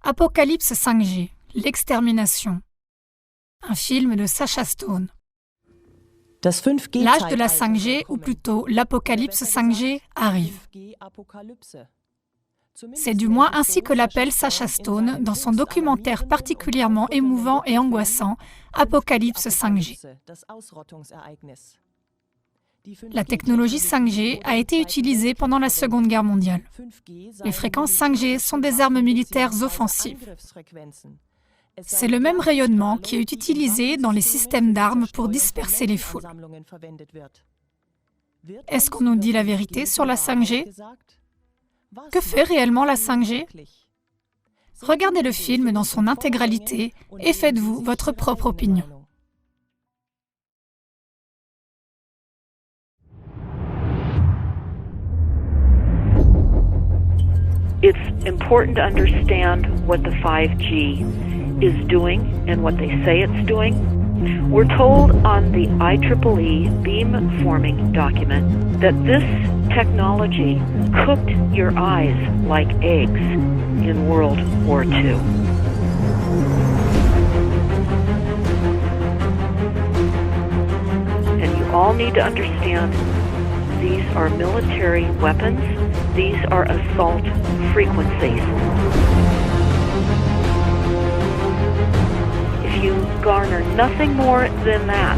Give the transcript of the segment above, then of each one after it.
Apocalypse 5G, l'extermination. Un film de Sacha Stone. L'âge de la 5G, ou plutôt l'apocalypse 5G, arrive. C'est du moins ainsi que l'appelle Sacha Stone dans son documentaire particulièrement émouvant et angoissant, Apocalypse 5G. La technologie 5G a été utilisée pendant la Seconde Guerre mondiale. Les fréquences 5G sont des armes militaires offensives. C'est le même rayonnement qui est utilisé dans les systèmes d'armes pour disperser les foules. Est-ce qu'on nous dit la vérité sur la 5G? Que fait réellement la 5G? Regardez le film dans son intégralité et faites-vous votre propre opinion. It's important to understand what the 5G is doing and what they say it's doing. We're told on the IEEE beamforming document that this technology cooked your eyes like eggs in World War II. And you all need to understand these are military weapons. These are assault frequencies. If you garner nothing more than that,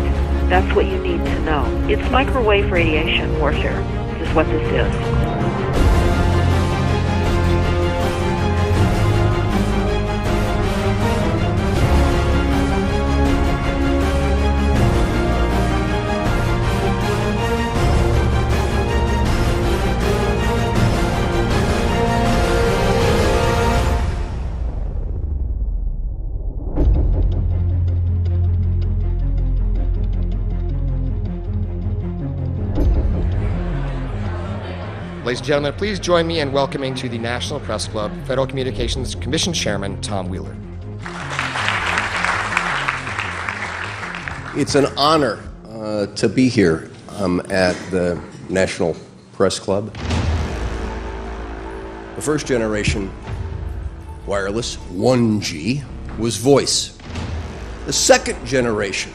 that's what you need to know. It's microwave radiation warfare, is what this is. Ladies and gentlemen, please join me in welcoming to the National Press Club Federal Communications Commission Chairman Tom Wheeler. It's an honor to be here at the National Press Club. The first generation wireless, 1G, was voice. The second generation,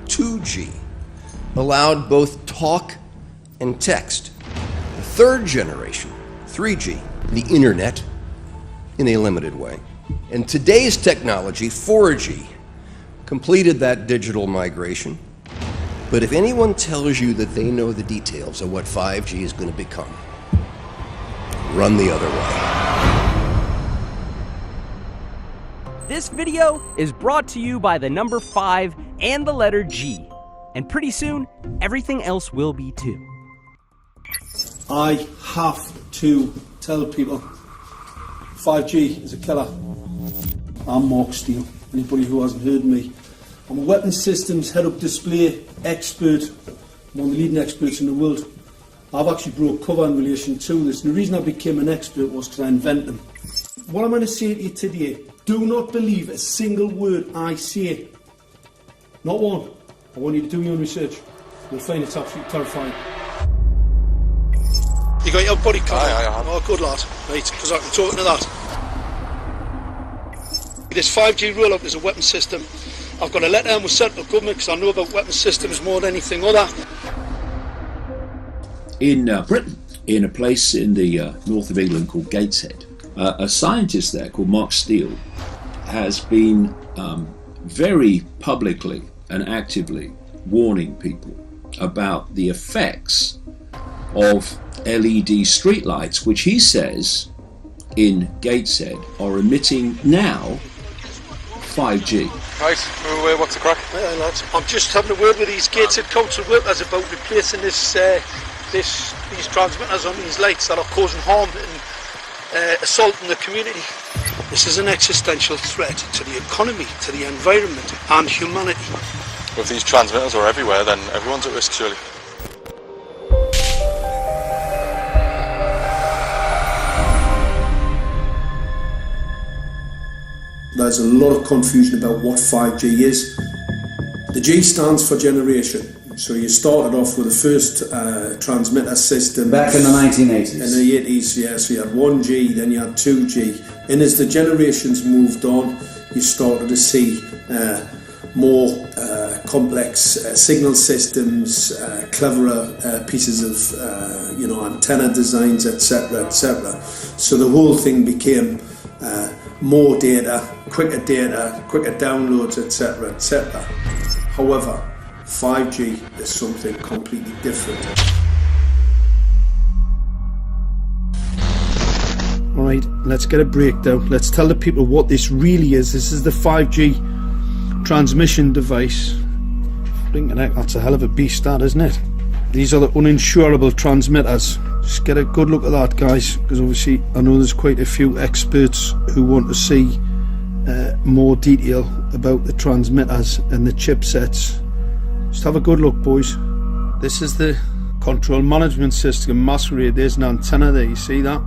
2G, allowed both talk and text. The third generation, 3G, the internet, in a limited way. And today's technology, 4G, completed that digital migration. But if anyone tells you that they know the details of what 5G is going to become, run the other way. This video is brought to you by the number 5 and the letter G. And pretty soon, everything else will be too. I have to tell people 5G is a killer. I'm Mark Steele. Anybody who hasn't heard me, I'm a weapons systems head-up display expert. I'm one of the leading experts in the world. I've actually broke cover in relation to this, and the reason I became an expert was because I invented them. What I'm going to say to you today, do not believe a single word I say. Not one. I want you to do your own research. You'll find it's absolutely terrifying. You got your body card? Aye, I have. Oh, good lad. Right, because I'm talking to that. This 5G roll-out is a weapon system. I've got a letter with central government because I know about weapon systems more than anything other. In Britain, in a place in the north of England called Gateshead, a scientist there called Mark Steele has been very publicly and actively warning people about the effects of LED streetlights, which he says in Gateshead are emitting now 5G. Right, what's the crack? Hey, lads. I'm just having a word with these Gateshead council workers about replacing these transmitters on these lights that are causing harm and assaulting the community. This is an existential threat to the economy, to the environment and humanity. If these transmitters are everywhere, then everyone's at risk, surely. There's a lot of confusion about what 5G is. The G stands for generation. So you started off with the first transmitter system. Back in the 1980s. In the 80s, yeah. So you had 1G, then you had 2G. And as the generations moved on, you started to see more complex signal systems, cleverer pieces of antenna designs, etc., etc. So the whole thing became more data, quicker downloads, etc., etc. However, 5G is something completely different. Alright, let's get a breakdown. Let's tell the people what this really is. This is the 5G transmission device. Blinking heck, that's a hell of a beast, that, isn't it? These are the uninsurable transmitters. Just get a good look at that, guys, because obviously I know there's quite a few experts who want to see more detail about the transmitters and the chipsets. Just have a good look, boys. This is the control management system masquerade. There's an antenna there, you see that?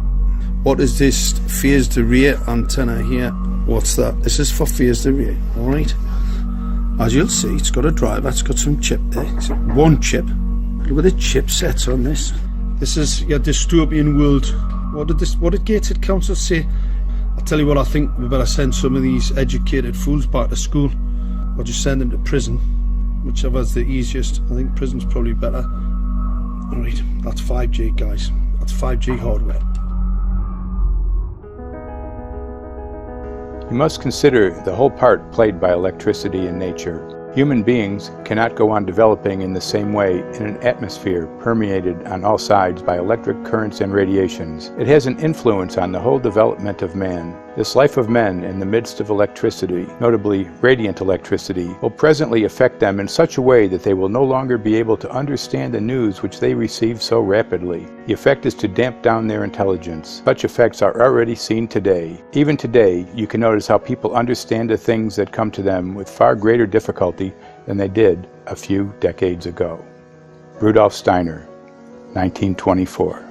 What is this phased array antenna here? What's that? This is for phased array, alright? As you'll see, it's got a driver, it's got some chip there. It's one chip. Look at the chipsets on this. This is your dystopian world. What did Gateshead Council say? I'll tell you what, I think we better send some of these educated fools back to school, or just send them to prison, whichever's the easiest. I think prison's probably better. Alright, that's 5G, guys. That's 5G hardware. You must consider the whole part played by electricity in nature. Human beings cannot go on developing in the same way in an atmosphere permeated on all sides by electric currents and radiations. It has an influence on the whole development of man. This life of men in the midst of electricity, notably radiant electricity, will presently affect them in such a way that they will no longer be able to understand the news which they receive so rapidly. The effect is to damp down their intelligence. Such effects are already seen today. Even today, you can notice how people understand the things that come to them with far greater difficulty than they did a few decades ago. Rudolf Steiner, 1924.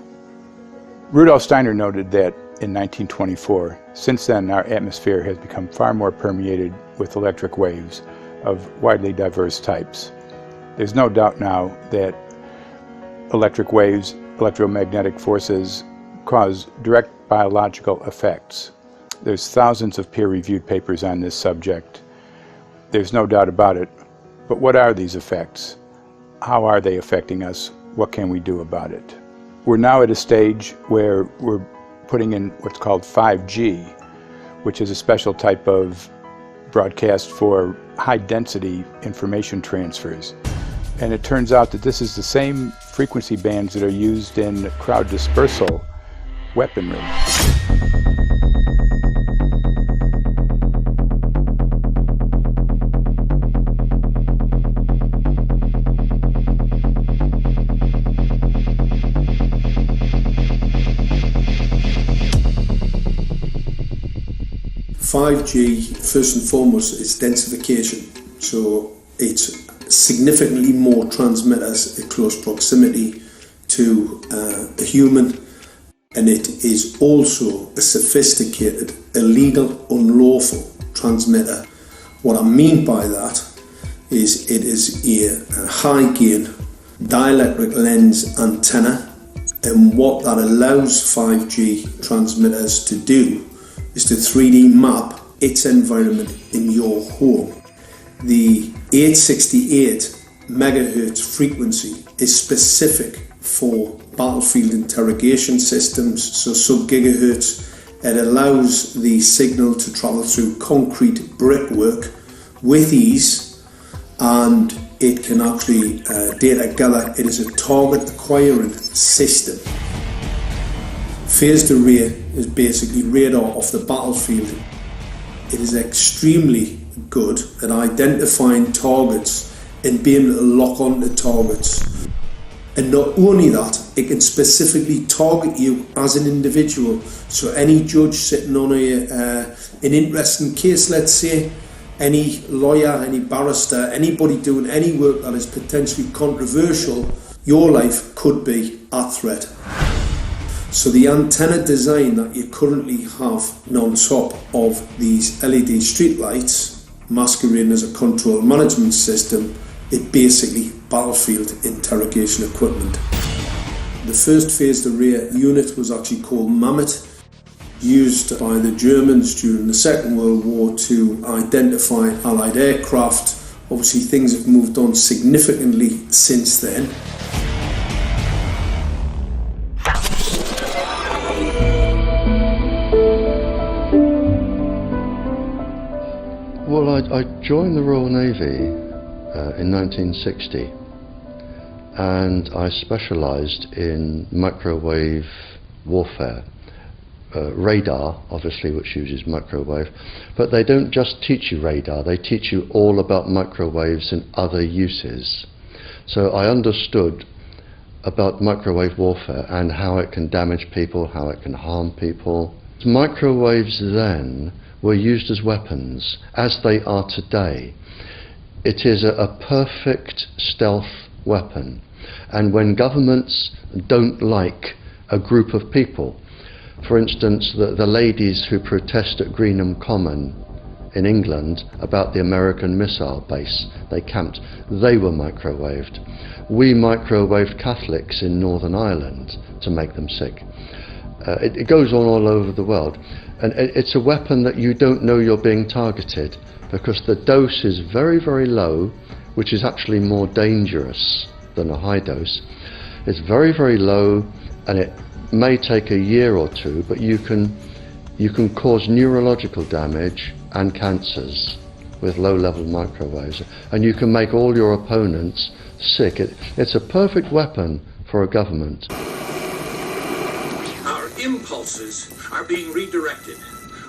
Rudolf Steiner noted that in 1924, since then our atmosphere has become far more permeated with electric waves of widely diverse types. There's no doubt now that electric waves, electromagnetic forces, cause direct biological effects. There's thousands of peer-reviewed papers on this subject. There's no doubt about it. But what are these effects? How are they affecting us? What can we do about it? We're now at a stage where we're putting in what's called 5G, which is a special type of broadcast for high-density information transfers. And it turns out that this is the same frequency bands that are used in crowd dispersal weaponry. 5G, first and foremost, is densification. So it's significantly more transmitters in close proximity to a human, and it is also a sophisticated, illegal, unlawful transmitter. What I mean by that is it is a high gain dielectric lens antenna, and what that allows 5G transmitters to do is to 3D map its environment in your home. The 868 megahertz frequency is specific for battlefield interrogation systems, so sub-gigahertz. It allows the signal to travel through concrete brickwork with ease, and it can actually data gather. It is a target acquiring system. Phased array is basically radar off the battlefield. It is extremely good at identifying targets and being able to lock onto targets. And not only that, it can specifically target you as an individual. So any judge sitting on an interesting case, let's say, any lawyer, any barrister, anybody doing any work that is potentially controversial, your life could be at threat. So the antenna design that you currently have on top of these LED streetlights, masquerading as a control management system, is basically battlefield interrogation equipment. The first phased array unit was actually called Mammoth. used by the Germans during the Second World War to identify Allied aircraft. Obviously, things have moved on significantly since then. Well, I joined the Royal Navy in 1960, and I specialised in microwave warfare. Radar, obviously, which uses microwave, but they don't just teach you radar, they teach you all about microwaves and other uses. So I understood about microwave warfare and how it can damage people, how it can harm people. Microwaves then were used as weapons, as they are today. It is a perfect stealth weapon, and when governments don't like a group of people, for instance, the ladies who protest at Greenham Common in England about the American missile base they camped, they were microwaved. We microwaved Catholics in Northern Ireland to make them sick. It goes on all over the world, and it's a weapon that you don't know you're being targeted, because the dose is very, very low, which is actually more dangerous than a high dose. It's very, very low, and it may take a year or two, but you can cause neurological damage and cancers with low-level microwaves, and you can make all your opponents sick. It's a perfect weapon for a government. Our impulses are being redirected.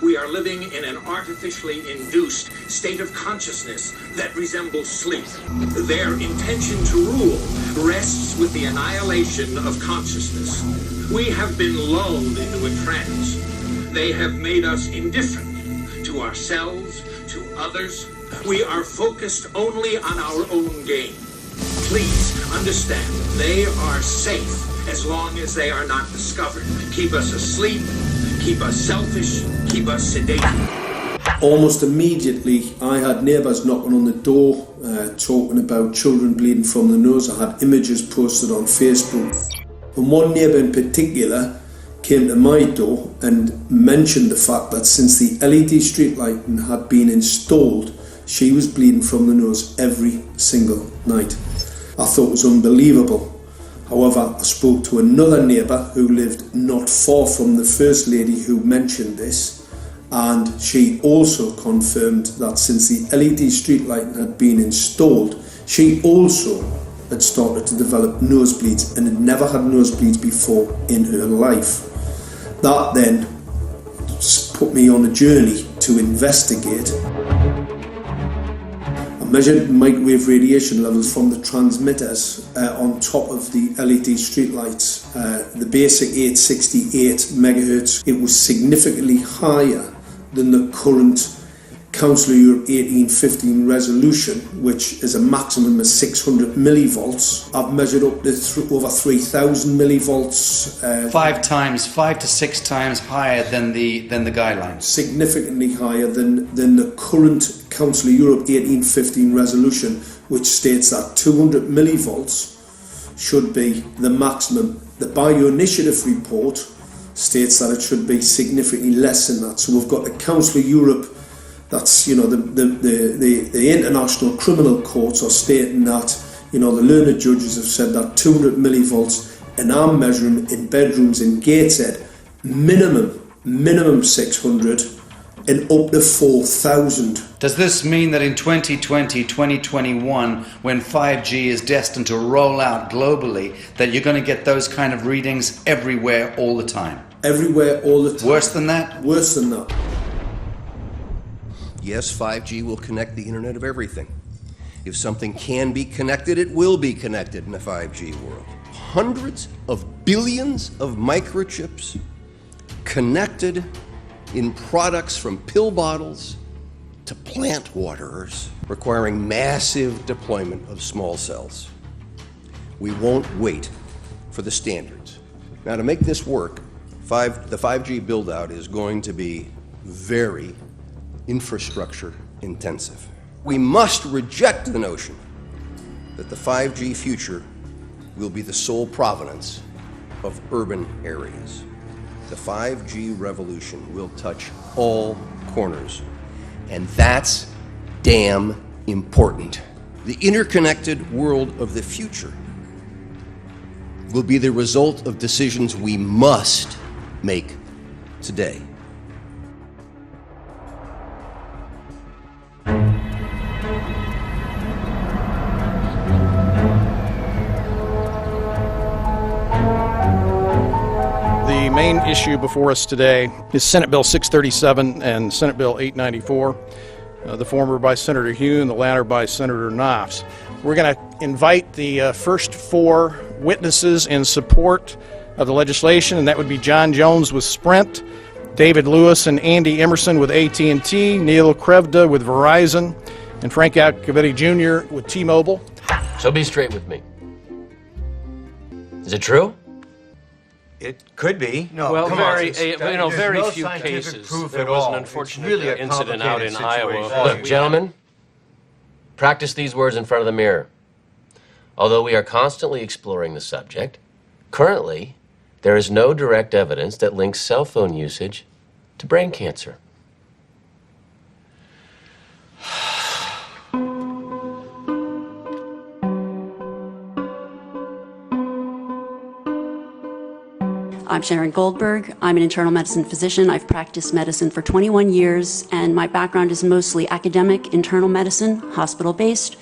We are living in an artificially induced state of consciousness that resembles sleep. Their intention to rule rests with the annihilation of consciousness. We have been lulled into a trance. They have made us indifferent to ourselves, to others. We are focused only on our own gain. Please understand, they are safe as long as they are not discovered. Keep us asleep, keep us selfish, keep us sedated. Almost immediately, I had neighbours knocking on the door, talking about children bleeding from the nose. I had images posted on Facebook. And one neighbour in particular came to my door and mentioned the fact that since the LED street lighting had been installed, she was bleeding from the nose every single night. I thought it was unbelievable. However, I spoke to another neighbour who lived not far from the first lady who mentioned this, and she also confirmed that since the LED street lighting had been installed, she also had started to develop nosebleeds and had never had nosebleeds before in her life. That then put me on a journey to investigate. I measured microwave radiation levels from the transmitters on top of the LED streetlights. The basic 868 megahertz, it was significantly higher than the current Council of Europe 1815 resolution, which is a maximum of 600 millivolts. I've measured up to over 3,000 millivolts. 5 to 6 times higher than the guidelines. Significantly higher than the current Council of Europe 1815 resolution, which states that 200 millivolts should be the maximum. The Bioinitiative report states that it should be significantly less than that. So we've got the Council of Europe, that's, you know, the international criminal courts are stating that, you know, the learned judges have said that 200 millivolts, and I'm measuring in bedrooms in Gateshead, minimum 600 and up to 4,000. Does this mean that in 2020, 2021, when 5G is destined to roll out globally, that you're going to get those kind of readings everywhere all the time? Everywhere all the time. Worse than that? Worse than that. Yes, 5G will connect the Internet of everything. If something can be connected, it will be connected in a 5G world. Hundreds of billions of microchips connected in products from pill bottles to plant waterers, requiring massive deployment of small cells. We won't wait for the standards. Now, to make this work, the 5G build-out is going to be very infrastructure intensive. We must reject the notion that the 5G future will be the sole provenance of urban areas. the 5G revolution will touch all corners, and that's damn important. The interconnected world of the future will be the result of decisions we must make today. The main issue before us today is Senate Bill 637 and Senate Bill 894, the former by Senator Hugh and the latter by Senator Knopf. We're going to invite the first four witnesses in support of the legislation, and that would be John Jones with Sprint, David Lewis and Andy Emerson with AT&T, Neil Krevda with Verizon, and Frank Iacovetti Jr. with T-Mobile. So be straight with me. Is it true? It could be. No, well, very few cases. There was an unfortunate incident out in Iowa. Look, gentlemen, practice these words in front of the mirror. Although we are constantly exploring the subject, currently there is no direct evidence that links cell phone usage to brain cancer. I'm Sharon Goldberg. I'm an internal medicine physician. I've practiced medicine for 21 years, and my background is mostly academic, internal medicine, hospital-based,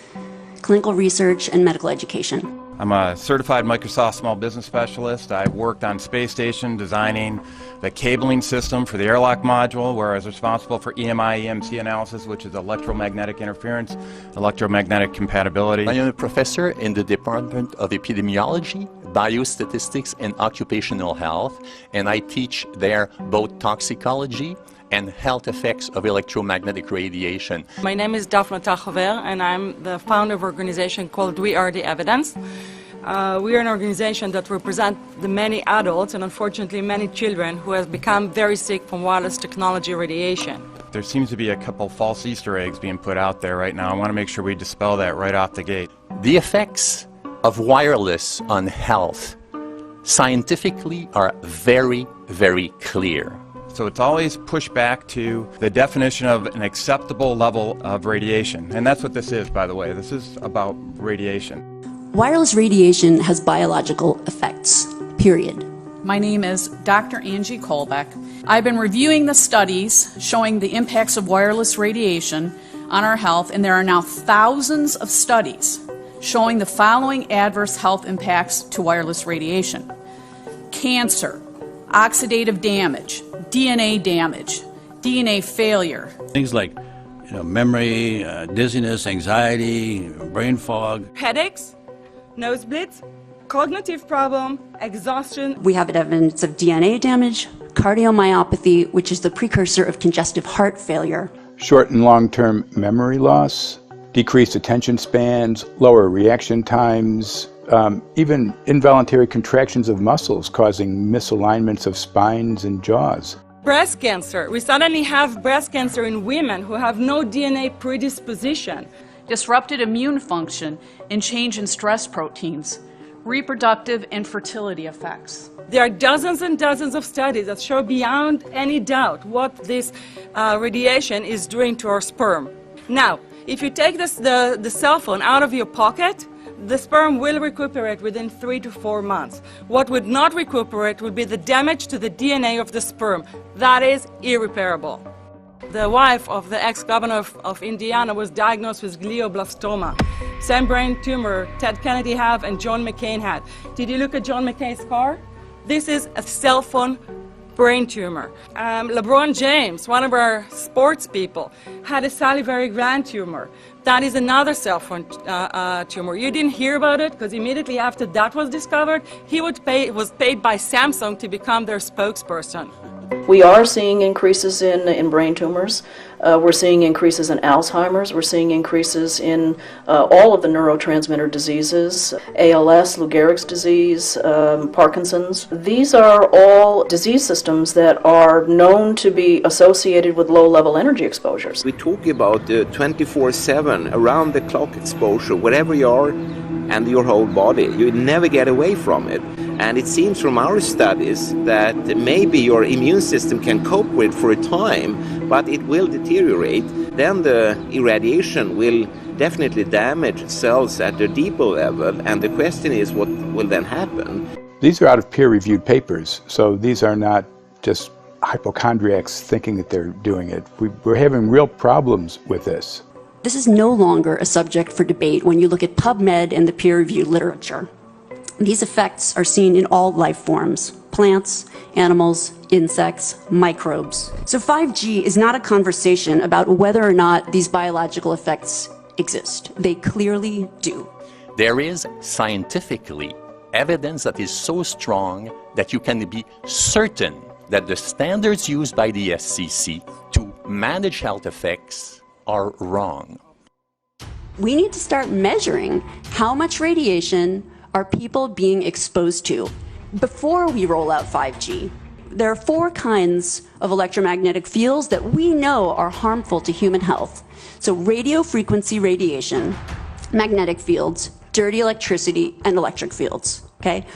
clinical research, and medical education. I'm a certified Microsoft small business specialist. I worked on space station designing the cabling system for the airlock module, where I was responsible for EMI, EMC analysis, which is electromagnetic interference, electromagnetic compatibility. I am a professor in the Department of Epidemiology, Biostatistics, and Occupational Health, and I teach there both toxicology and health effects of electromagnetic radiation. My name is Daphne Tachover, and I'm the founder of an organization called We Are the Evidence. We are an organization that represents the many adults and unfortunately many children who have become very sick from wireless technology radiation. There seems to be a couple false Easter eggs being put out there right now. I want to make sure we dispel that right off the gate. The effects of wireless on health scientifically are very, very clear. So it's always pushed back to the definition of an acceptable level of radiation. And that's what this is, by the way. This is about radiation. Wireless radiation has biological effects, period. My name is Dr. Angie Kolbeck. I've been reviewing the studies showing the impacts of wireless radiation on our health, and there are now thousands of studies showing the following adverse health impacts to wireless radiation: cancer, oxidative damage, DNA failure. Things like memory, dizziness, anxiety, brain fog. Headaches, nosebleeds, cognitive problem, exhaustion. We have evidence of DNA damage, cardiomyopathy, which is the precursor of congestive heart failure. Short and long-term memory loss, decreased attention spans, lower reaction times, even involuntary contractions of muscles causing misalignments of spines and jaws. Breast cancer. We suddenly have breast cancer in women who have no DNA predisposition. Disrupted immune function and change in stress proteins, reproductive and fertility effects. There are dozens and dozens of studies that show beyond any doubt what this radiation is doing to our sperm. Now, if you take the cell phone out of your pocket, the sperm will recuperate within 3 to 4 months. What would not recuperate would be the damage to the DNA of the sperm. That is irreparable. The wife of the ex-governor of Indiana was diagnosed with glioblastoma. Same brain tumor Ted Kennedy had and John McCain had. Did you look at John McCain's car? This is a cell phone brain tumor. LeBron James, one of our sports people, had a salivary gland tumor. That is another cell phone tumor. You didn't hear about it because immediately after that was discovered, he was paid by Samsung to become their spokesperson. We are seeing increases in brain tumors. We're seeing increases in Alzheimer's. We're seeing increases in all of the neurotransmitter diseases, ALS, Lou Gehrig's disease, Parkinson's. These are all disease systems that are known to be associated with low-level energy exposures. We talk about 24/7, around-the-clock exposure, wherever you are, and your whole body. You never get away from it. And it seems from our studies that maybe your immune system can cope with for a time, but it will deteriorate. Then the irradiation will definitely damage cells at the deeper level, and the question is what will then happen? These are out of peer-reviewed papers, so these are not just hypochondriacs thinking that they're doing it. We're having real problems with this. This is no longer a subject for debate when you look at PubMed and the peer-reviewed literature. These effects are seen in all life forms: plants, animals, insects, microbes. So 5G is not a conversation about whether or not these biological effects exist. They clearly do. There is scientifically evidence that is so strong that you can be certain that the standards used by the SCC to manage health effects are wrong. We need to start measuring how much radiation are people being exposed to before we roll out 5G. There are 4 kinds of electromagnetic fields that we know are harmful to human health. So radio frequency radiation, magnetic fields, dirty electricity, and electric fields, okay?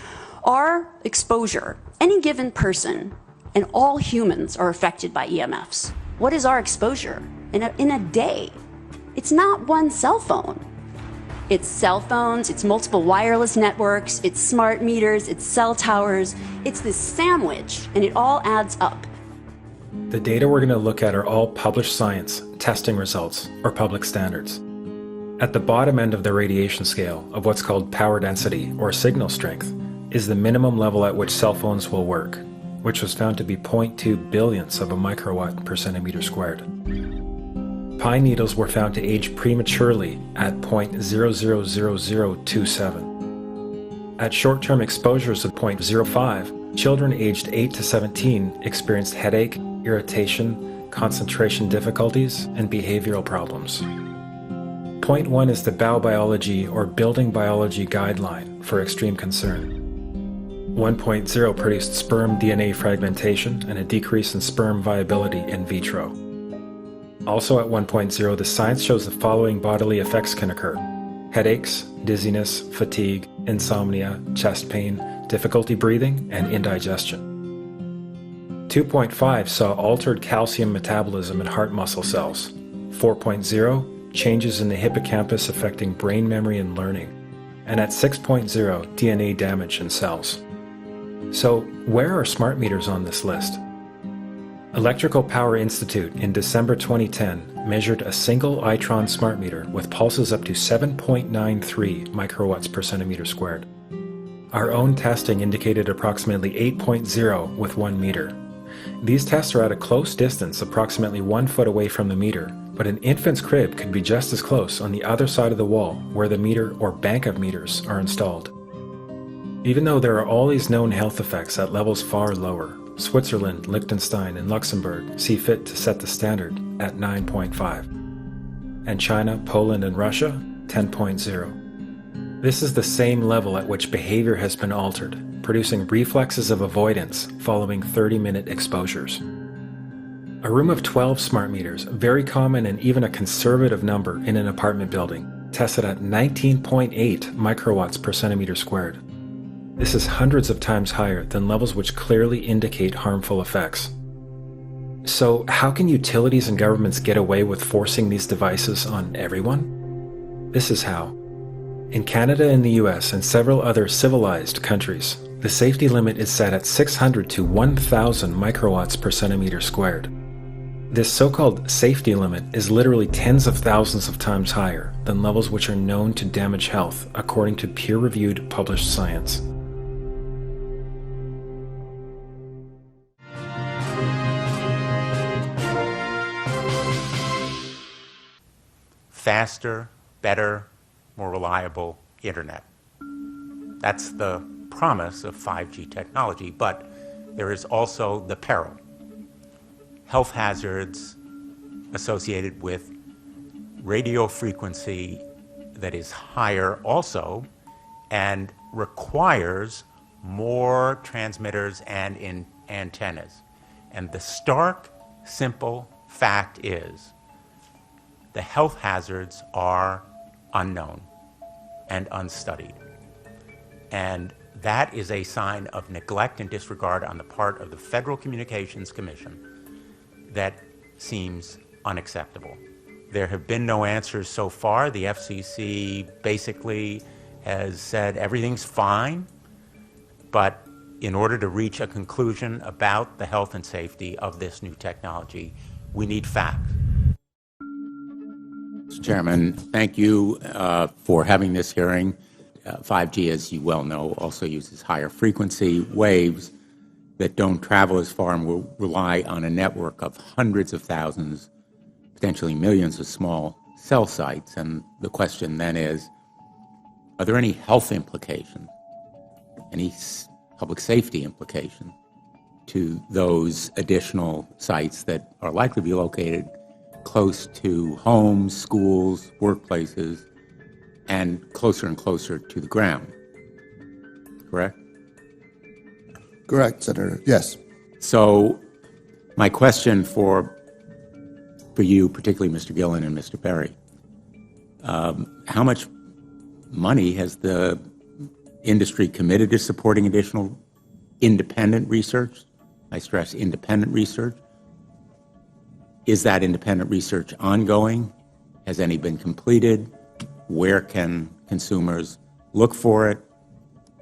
Our exposure, any given person, and all humans are affected by EMFs. What is our exposure in a day? It's not one cell phone. It's cell phones, it's multiple wireless networks, it's smart meters, it's cell towers. It's this sandwich, and it all adds up. The data we're going to look at are all published science, testing results, or public standards. At the bottom end of the radiation scale of what's called power density, or signal strength, is the minimum level at which cell phones will work, which was found to be 0.2 billionths of a microwatt per centimeter squared. Pine needles were found to age prematurely at 0.000027. At short-term exposures of 0.05, children aged 8 to 17 experienced headache, irritation, concentration difficulties, and behavioral problems. 0.1 is the biobiology or building biology guideline for extreme concern. 1.0 produced sperm DNA fragmentation and a decrease in sperm viability in vitro. Also at 1.0, the science shows the following bodily effects can occur: headaches, dizziness, fatigue, insomnia, chest pain, difficulty breathing, and indigestion. 2.5 saw altered calcium metabolism in heart muscle cells. 4.0, changes in the hippocampus affecting brain memory and learning. And at 6.0, DNA damage in cells. So where are smart meters on this list? Electrical Power Institute in December 2010 measured a single Itron smart meter with pulses up to 7.93 microwatts per centimeter squared. Our own testing indicated approximately 8.0 with 1 meter. These tests are at a close distance, approximately 1 foot away from the meter, but an infant's crib could be just as close on the other side of the wall where the meter or bank of meters are installed. Even though there are all these known health effects at levels far lower, Switzerland, Liechtenstein, and Luxembourg see fit to set the standard at 9.5. And China, Poland, and Russia, 10.0. This is the same level at which behavior has been altered, producing reflexes of avoidance following 30-minute exposures. A room of 12 smart meters, very common and even a conservative number in an apartment building, tested at 19.8 microwatts per centimeter squared. This is hundreds of times higher than levels which clearly indicate harmful effects. So how can utilities and governments get away with forcing these devices on everyone? This is how. In Canada and the US and several other civilized countries, the safety limit is set at 600 to 1,000 microwatts per centimeter squared. This so-called safety limit is literally tens of thousands of times higher than levels which are known to damage health according to peer-reviewed published science. Faster, better, more reliable internet. That's the promise of 5G technology, but there is also the peril. Health hazards associated with radio frequency that is higher also and requires more transmitters and antennas. And the stark, simple fact is the health hazards are unknown. and unstudied. And that is a sign of neglect and disregard on the part of the Federal Communications Commission that seems unacceptable. There have been no answers so far. The FCC basically has said everything's fine, but in order to reach a conclusion about the health and safety of this new technology, we need facts. Mr. Chairman, thank you for having this hearing. 5G, as you well know, also uses higher frequency waves that don't travel as far and will rely on a network of hundreds of thousands, potentially millions of small cell sites. And the question then is, are there any health implications, any public safety implications to those additional sites that are likely to be located close to homes, schools, workplaces, and closer to the ground? Correct? Correct, Senator. Yes. So my question for you, particularly Mr. Gillen and Mr. Perry, how much money has the industry committed to supporting additional independent research? I stress independent research. Is that independent research ongoing? Has any been completed? Where can consumers look for it?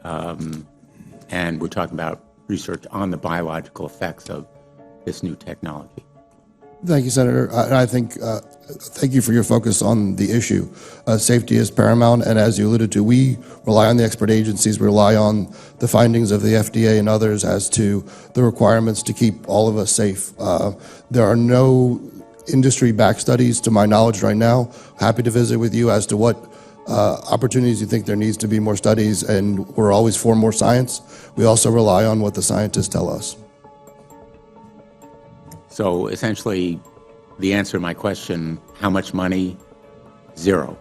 And we're talking about research on the biological effects of this new technology. Thank you, Senator. I think, thank you for your focus on the issue. Safety is paramount, and as you alluded to, we rely on the expert agencies, we rely on the findings of the FDA and others as to the requirements to keep all of us safe. There are no industry-backed studies, to my knowledge right now. Happy to visit with you as to what opportunities you think there needs to be more studies, and we're always for more science. We also rely on what the scientists tell us. So essentially, the answer to my question, how much money? Zero.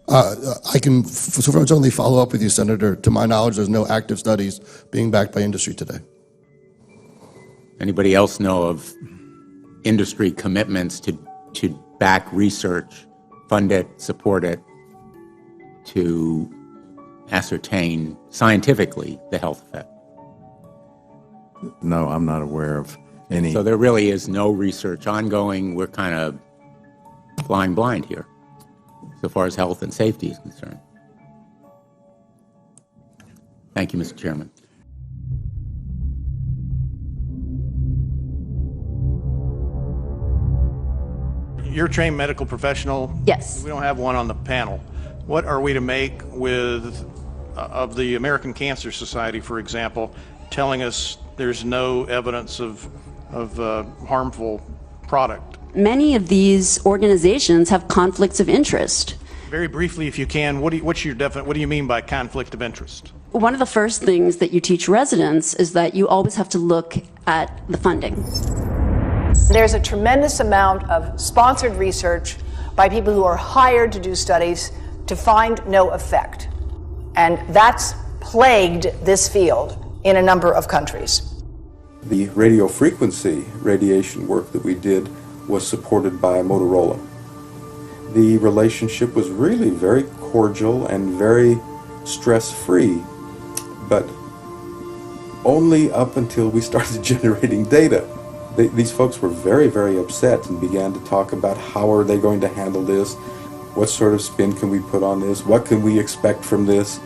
I can certainly follow up with you, Senator. To my knowledge, there's no active studies being backed by industry today. Anybody else know of industry commitments to back research, fund it, support it, to ascertain scientifically the health effect? No, I'm not aware of any. So there really is no research ongoing. We're kind of flying blind here, so far as health and safety is concerned. Thank you, Mr. Chairman. You're a trained medical professional. Yes. We don't have one on the panel. What are we to make with of the American Cancer Society, for example, telling us there's no evidence of harmful product? Many of these organizations have conflicts of interest. Very briefly, if you can, what do you mean by conflict of interest? One of the first things that you teach residents is that you always have to look at the funding. There's a tremendous amount of sponsored research by people who are hired to do studies to find no effect. And that's plagued this field in a number of countries. The radio frequency radiation work that we did was supported by Motorola. The relationship was really very cordial and very stress-free, but only up until we started generating data. These folks were very, very upset and began to talk about how are they going to handle this, what sort of spin can we put on this, what can we expect from this,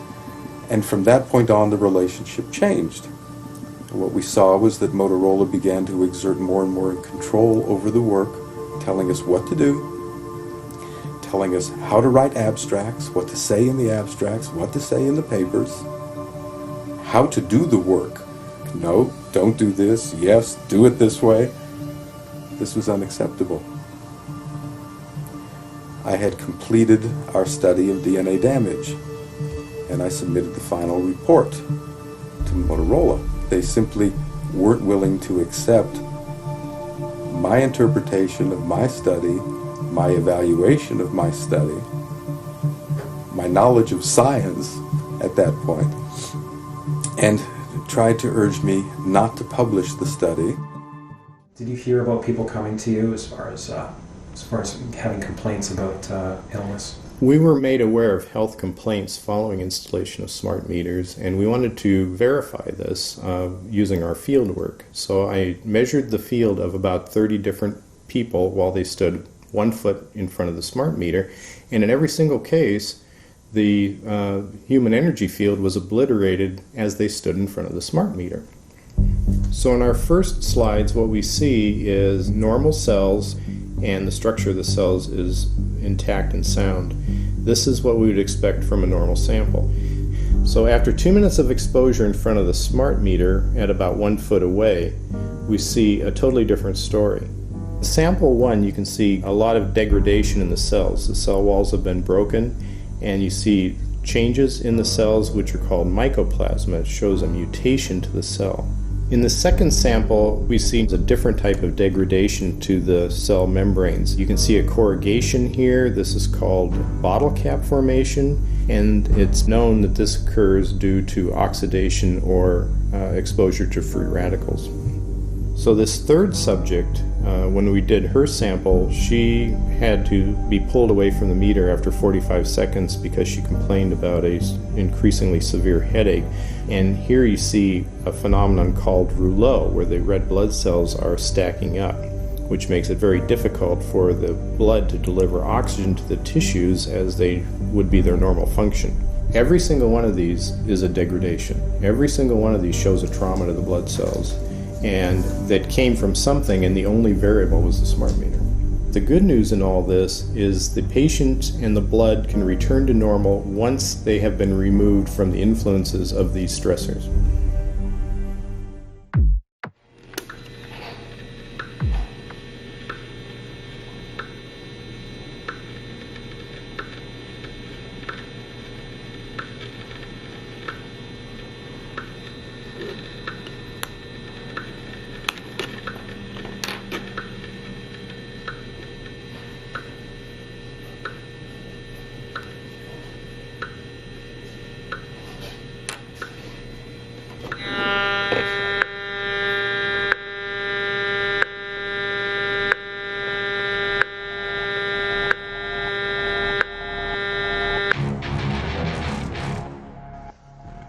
and from that point on the relationship changed. What we saw was that Motorola began to exert more and more control over the work, telling us what to do, telling us how to write abstracts, what to say in the abstracts, what to say in the papers, how to do the work. No, don't do this. Yes, do it this way. This was unacceptable. I had completed our study of DNA damage, and I submitted the final report to Motorola. They simply weren't willing to accept my interpretation of my study, my evaluation of my study, my knowledge of science at that point, and tried to urge me not to publish the study. Did you hear about people coming to you as far as having complaints about illness? We were made aware of health complaints following installation of smart meters, and we wanted to verify this using our field work. So I measured the field of about 30 different people while they stood 1 foot in front of the smart meter, and in every single case, the human energy field was obliterated as they stood in front of the smart meter. So in our first slides, what we see is normal cells, and the structure of the cells is intact and sound. This is what we would expect from a normal sample. So after 2 minutes of exposure in front of the smart meter at about 1 foot away, we see a totally different story. Sample 1, you can see a lot of degradation in the cells. The cell walls have been broken, and you see changes in the cells which are called mycoplasma. It shows a mutation to the cell. In the second sample, we see a different type of degradation to the cell membranes. You can see a corrugation here. This is called bottle cap formation, and it's known that this occurs due to oxidation or exposure to free radicals. So this third subject, when we did her sample, she had to be pulled away from the meter after 45 seconds because she complained about an increasingly severe headache. And here you see a phenomenon called rouleau, where the red blood cells are stacking up, which makes it very difficult for the blood to deliver oxygen to the tissues as they would be their normal function. Every single one of these is a degradation. Every single one of these shows a trauma to the blood cells, and that came from something, and the only variable was the smart meter. The good news in all this is the patient and the blood can return to normal once they have been removed from the influences of these stressors.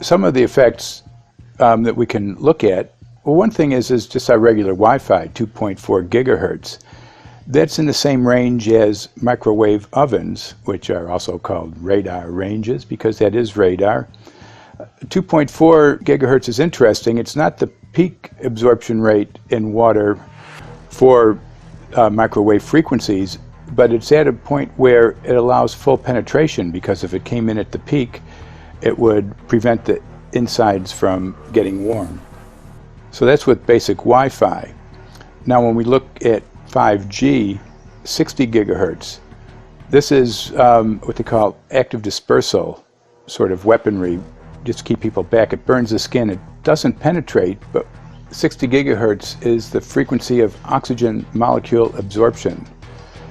Some of the effects that we can look at, well, one thing is just our regular Wi-Fi, 2.4 gigahertz. That's in the same range as microwave ovens, which are also called radar ranges, because that is radar. 2.4 gigahertz is interesting. It's not the peak absorption rate in water for microwave frequencies, but it's at a point where it allows full penetration, because if it came in at the peak, it would prevent the insides from getting warm. So that's with basic Wi-Fi. Now when we look at 5G, 60 gigahertz, this is what they call active dispersal sort of weaponry, just to keep people back. It burns the skin. It doesn't penetrate, but 60 gigahertz is the frequency of oxygen molecule absorption.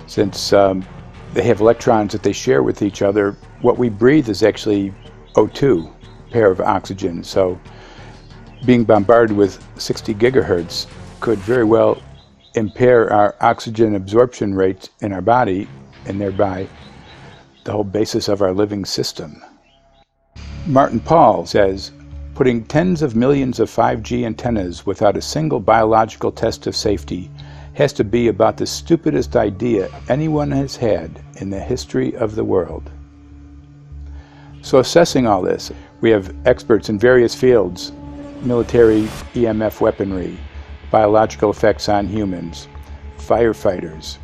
Since they have electrons that they share with each other, what we breathe is actually O2, pair of oxygen. So being bombarded with 60 gigahertz could very well impair our oxygen absorption rate in our body, and thereby the whole basis of our living system. Martin Pall says, putting tens of millions of 5G antennas without a single biological test of safety has to be about the stupidest idea anyone has had in the history of the world. So assessing all this, we have experts in various fields: military EMF weaponry, biological effects on humans, firefighters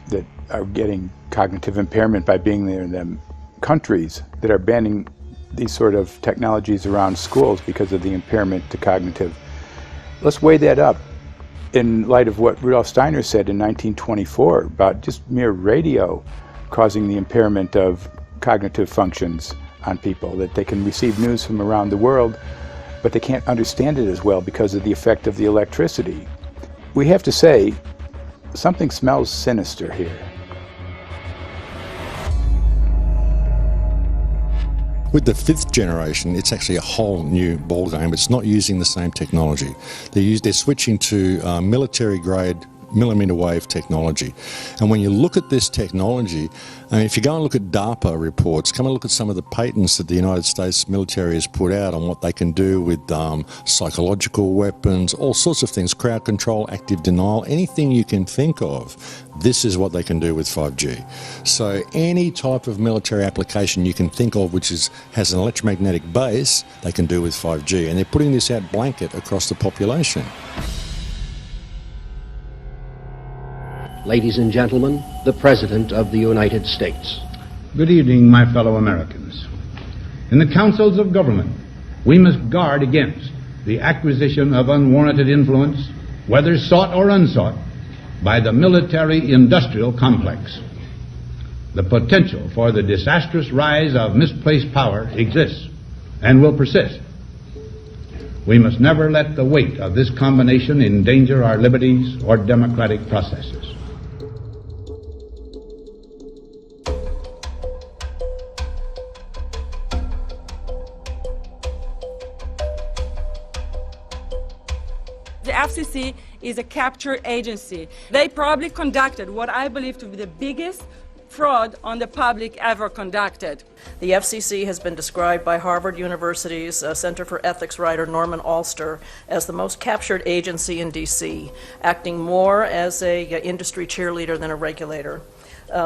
that are getting cognitive impairment by being there in them, countries that are banning these sort of technologies around schools because of the impairment to cognitive. Let's weigh that up in light of what Rudolf Steiner said in 1924 about just mere radio causing the impairment of cognitive functions on people, that they can receive news from around the world, but they can't understand it as well because of the effect of the electricity. We have to say, something smells sinister here. With the 5th generation, it's actually a whole new ballgame. It's not using the same technology. They're switching to military-grade millimeter wave technology. And when you look at this technology, I mean, if you go and look at DARPA reports, come and look at some of the patents that the United States military has put out on what they can do with psychological weapons, all sorts of things, crowd control, active denial, anything you can think of, this is what they can do with 5G. So any type of military application you can think of which has an electromagnetic base, they can do with 5G. And they're putting this out blanket across the population. Ladies and gentlemen, the President of the United States. Good evening, my fellow Americans. In the councils of government, we must guard against the acquisition of unwarranted influence, whether sought or unsought, by the military-industrial complex. The potential for the disastrous rise of misplaced power exists and will persist. We must never let the weight of this combination endanger our liberties or democratic processes. The FCC is a capture agency. They probably conducted what I believe to be the biggest fraud on the public ever conducted. The FCC has been described by Harvard University's Center for Ethics writer Norman Alster as the most captured agency in D.C., acting more as an industry cheerleader than a regulator.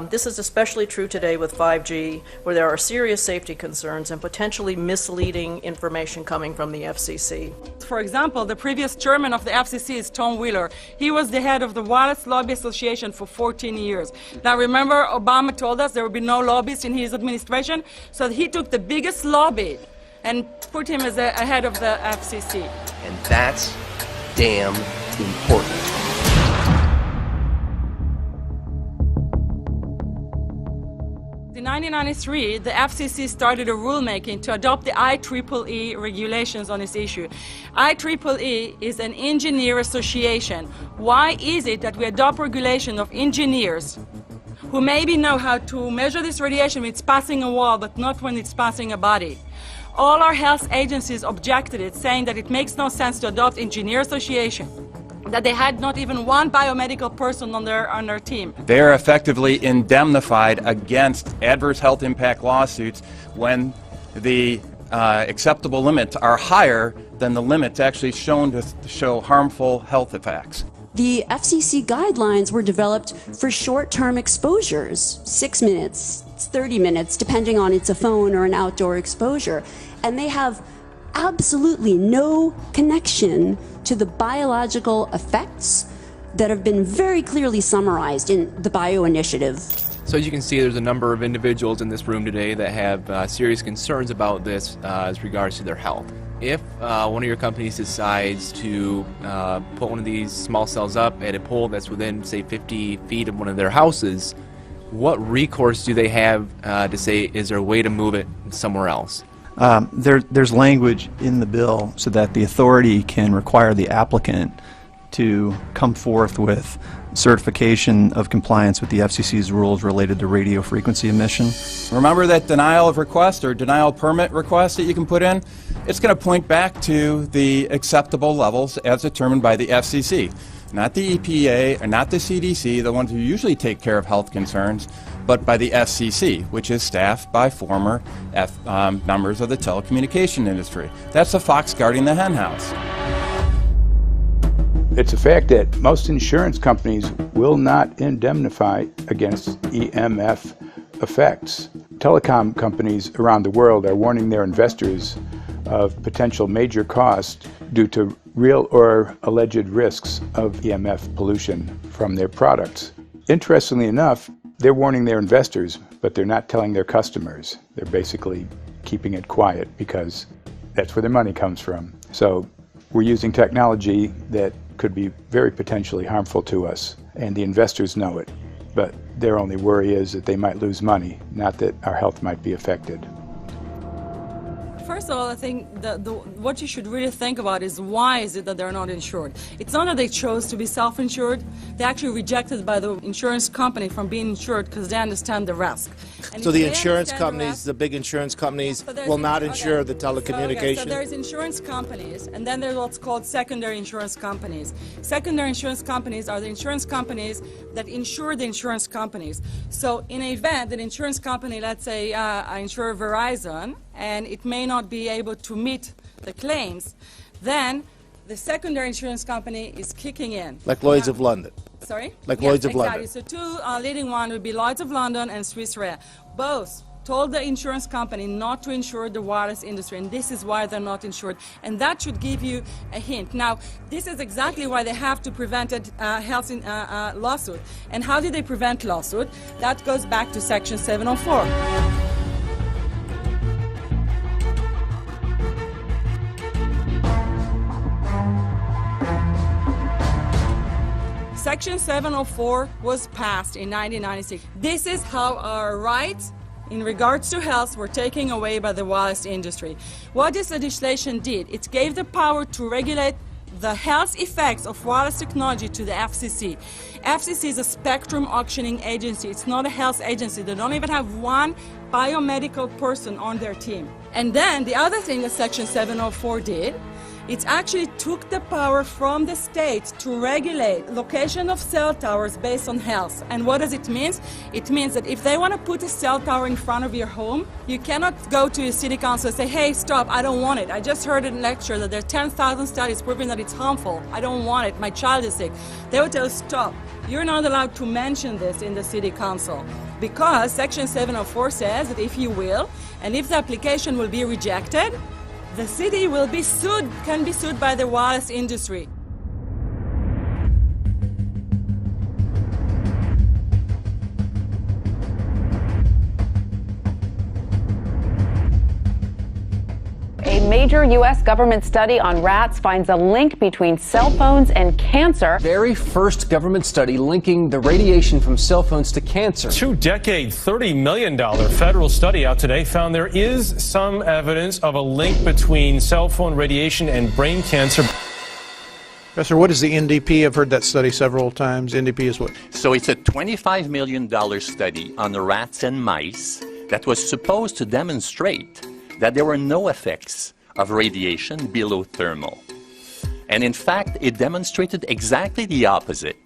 This is especially true today with 5G, where there are serious safety concerns and potentially misleading information coming from the FCC. For example, the previous chairman of the FCC is Tom Wheeler. He was the head of the Wireless Lobby Association for 14 years. Now remember, Obama told us there would be no lobbyists in his administration, so he took the biggest lobby and put him as a head of the FCC. And that's damn important. In 1993, the FCC started a rulemaking to adopt the IEEE regulations on this issue. IEEE is an engineer association. Why is it that we adopt regulation of engineers who maybe know how to measure this radiation when it's passing a wall, but not when it's passing a body? All our health agencies objected it, saying that it makes no sense to adopt engineer association, that they had not even one biomedical person on their team. They are effectively indemnified against adverse health impact lawsuits when the acceptable limits are higher than the limits actually shown to show harmful health effects. The FCC guidelines were developed for short-term exposures, 6 minutes, 30 minutes, depending on it's a phone or an outdoor exposure. And they have absolutely no connection to the biological effects that have been very clearly summarized in the Bio Initiative. So as you can see, there's a number of individuals in this room today that have serious concerns about this as regards to their health. If one of your companies decides to put one of these small cells up at a pole that's within, say, 50 feet of one of their houses, what recourse do they have to say, is there a way to move it somewhere else? There's language in the bill so that the authority can require the applicant to come forth with certification of compliance with the FCC's rules related to radio frequency emission. Remember that denial of request or denial permit request that you can put in? It's going to point back to the acceptable levels as determined by the FCC. Not the EPA or not the CDC, the ones who usually take care of health concerns, but by the FCC, which is staffed by former members of the telecommunication industry. That's the fox guarding the hen house. It's a fact that most insurance companies will not indemnify against EMF effects. Telecom companies around the world are warning their investors of potential major costs due to real or alleged risks of EMF pollution from their products. Interestingly enough, they're warning their investors, but they're not telling their customers. They're basically keeping it quiet because that's where their money comes from. So we're using technology that could be very potentially harmful to us, and the investors know it. But their only worry is that they might lose money, not that our health might be affected. First also, I think what you should really think about is why is it that they're not insured? It's not that they chose to be self-insured. They actually rejected by the insurance company from being insured because they understand the risk. And so the insurance companies, the big insurance companies, will not insure the telecommunications? So there's insurance companies, and then there's what's called secondary insurance companies. Secondary insurance companies are the insurance companies that insure the insurance companies. So in an event, an insurance company, let's say I insure Verizon, and it may not be able to meet the claims, then the secondary insurance company is kicking in. Like Lloyd's of London? Sorry? Like yes, Lloyd's of exactly. London? So two leading ones would be Lloyd's of London and Swiss Re. Both told the insurance company not to insure the wireless industry, and this is why they're not insured. And that should give you a hint. Now, this is exactly why they have to prevent a health lawsuit. And how do they prevent lawsuit? That goes back to Section 704. Section 704 was passed in 1996. This is how our rights in regards to health were taken away by the wireless industry. What this legislation did, it gave the power to regulate the health effects of wireless technology to the FCC. FCC is a spectrum auctioning agency. It's not a health agency. They don't even have one biomedical person on their team. And then the other thing that Section 704 did, it actually took the power from the states to regulate location of cell towers based on health. And what does it mean? It means that if they want to put a cell tower in front of your home, you cannot go to your city council and say, hey, stop, I don't want it. I just heard in a lecture that there are 10,000 studies proving that it's harmful. I don't want it. My child is sick. They will tell you, stop. You're not allowed to mention this in the city council because Section 704 says that if you will, and if the application will be rejected, the city will be sued, can be sued by the wireless industry. A major U.S. government study on rats finds a link between cell phones and cancer. Very first government study linking the radiation from cell phones to cancer. 2-decade, $30 million federal study out today found there is some evidence of a link between cell phone radiation and brain cancer. Professor, what is the NDP? I've heard that study several times. NDP is what? So it's a $25 million study on rats and mice that was supposed to demonstrate that there were no effects of radiation below thermal. And in fact, it demonstrated exactly the opposite.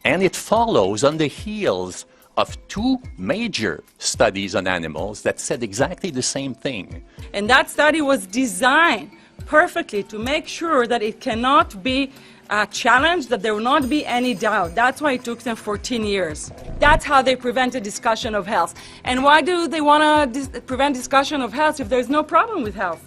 And it follows on the heels of two major studies on animals that said exactly the same thing. And that study was designed perfectly to make sure that it cannot be challenged, that there will not be any doubt. That's why it took them 14 years. That's how they prevented discussion of health. And why do they want to prevent discussion of health if there's no problem with health?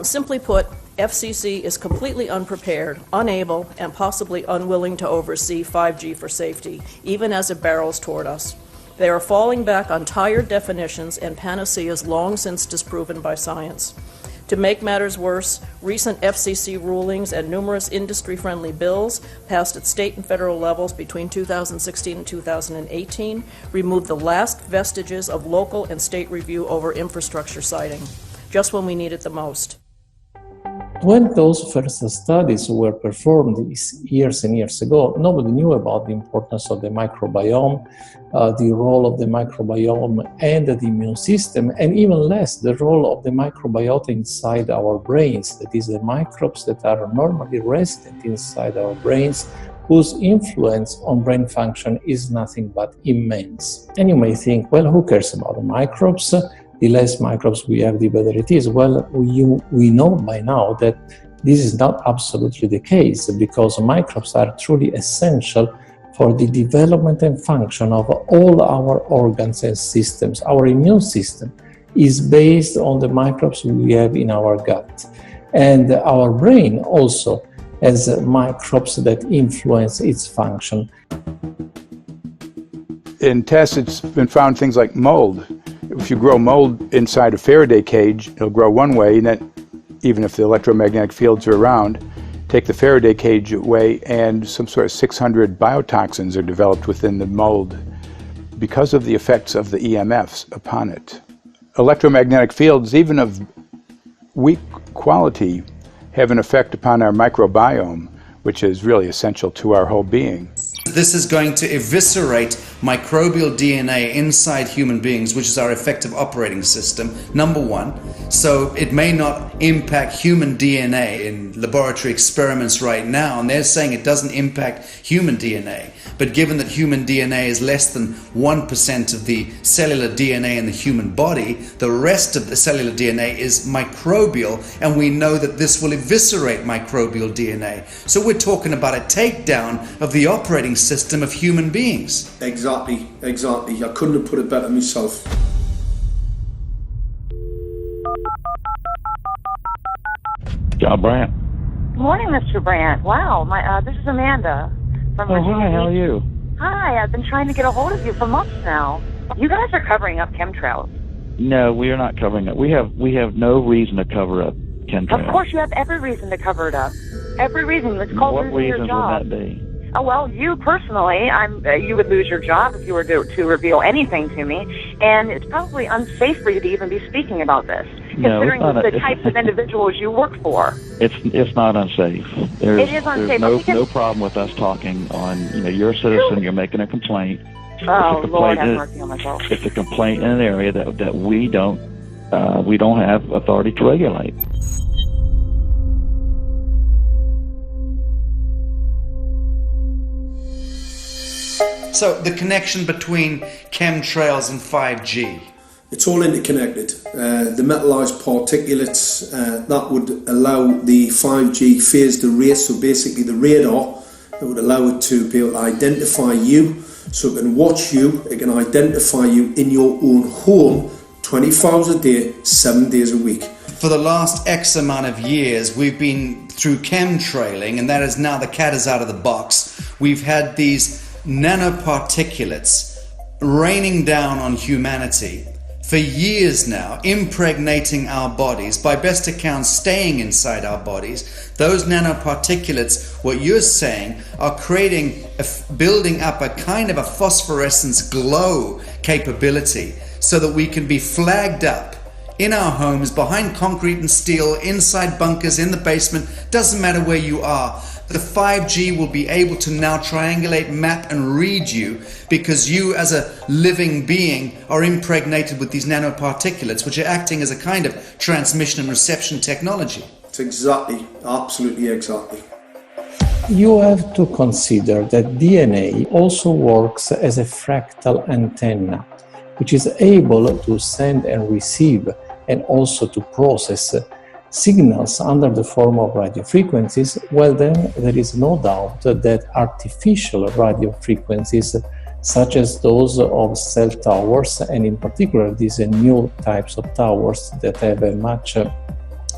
Simply put, FCC is completely unprepared, unable, and possibly unwilling to oversee 5G for safety, even as it barrels toward us. They are falling back on tired definitions and panaceas long since disproven by science. To make matters worse, recent FCC rulings and numerous industry-friendly bills passed at state and federal levels between 2016 and 2018 removed the last vestiges of local and state review over infrastructure siting, just when we need it the most. When those first studies were performed years and years ago, nobody knew about the importance of the microbiome, the role of the microbiome and the immune system, and even less the role of the microbiota inside our brains, that is, the microbes that are normally resident inside our brains, whose influence on brain function is nothing but immense. And you may think, well, who cares about the microbes? The less microbes we have, the better it is. Well, we know by now that this is not absolutely the case, because microbes are truly essential for the development and function of all our organs and systems. Our immune system is based on the microbes we have in our gut. And our brain also has microbes that influence its function. In tests, it's been found things like mold. If you grow mold inside a Faraday cage, it'll grow one way, and then even if the electromagnetic fields are around, take the Faraday cage away and some sort of 600 biotoxins are developed within the mold because of the effects of the EMFs upon it. Electromagnetic fields, even of weak quality have an effect upon our microbiome, which is really essential to our whole being. This is going to eviscerate microbial DNA inside human beings, which is our effective operating system, number one. So it may not impact human DNA in laboratory experiments right now, and they're saying it doesn't impact human DNA. But given that human DNA is less than 1% of the cellular DNA in the human body, the rest of the cellular DNA is microbial, and we know that this will eviscerate microbial DNA. So we're talking about a takedown of the operating system of human beings. Exactly. I couldn't have put it better myself. John Brandt. Good morning, Mr. Brandt. Wow, this is Amanda from Virginia Hi, how are Beach. you? Hi, I've been trying to get a hold of you for months now. You guys are covering up chemtrails. No, we are not covering it. We have no reason to cover up chemtrails. Of course, you have every reason to cover it up. Every reason. It's called What losing your reasons job. would that be? Oh, well, you personally, you would lose your job if you were to reveal anything to me, and it's probably unsafe for you to even be speaking about this, No, considering it's not the types of individuals you work for. It's not unsafe. There's, It is unsafe. There's no problem with us talking on. You're a citizen. You're making a complaint. Oh, Lord, have is- mercy on myself. It's a complaint in an area that we don't have authority to regulate. So the connection between chemtrails and 5G. It's all interconnected. The metallized particulates that would allow the 5G phased array, so basically the radar that would allow it to be able to identify you, so it can watch you, it can identify you in your own home 24 hours a day, 7 days a week. For the last X amount of years, we've been through chemtrailing, and that is now the cat is out of the box. We've had these nanoparticulates raining down on humanity for years now, impregnating our bodies, by best accounts staying inside our bodies. Those nanoparticulates, what you're saying, are building up a kind of a phosphorescence glow capability so that we can be flagged up in our homes, behind concrete and steel, inside bunkers, in the basement, doesn't matter where you are. The 5G will be able to now triangulate, map and read you, because you as a living being are impregnated with these nanoparticulates, which are acting as a kind of transmission and reception technology. It's exactly, absolutely exactly. You have to consider that DNA also works as a fractal antenna, which is able to send and receive and also to process signals under the form of radio frequencies. Well, then there is no doubt that artificial radio frequencies, such as those of cell towers, and in particular these new types of towers that have a much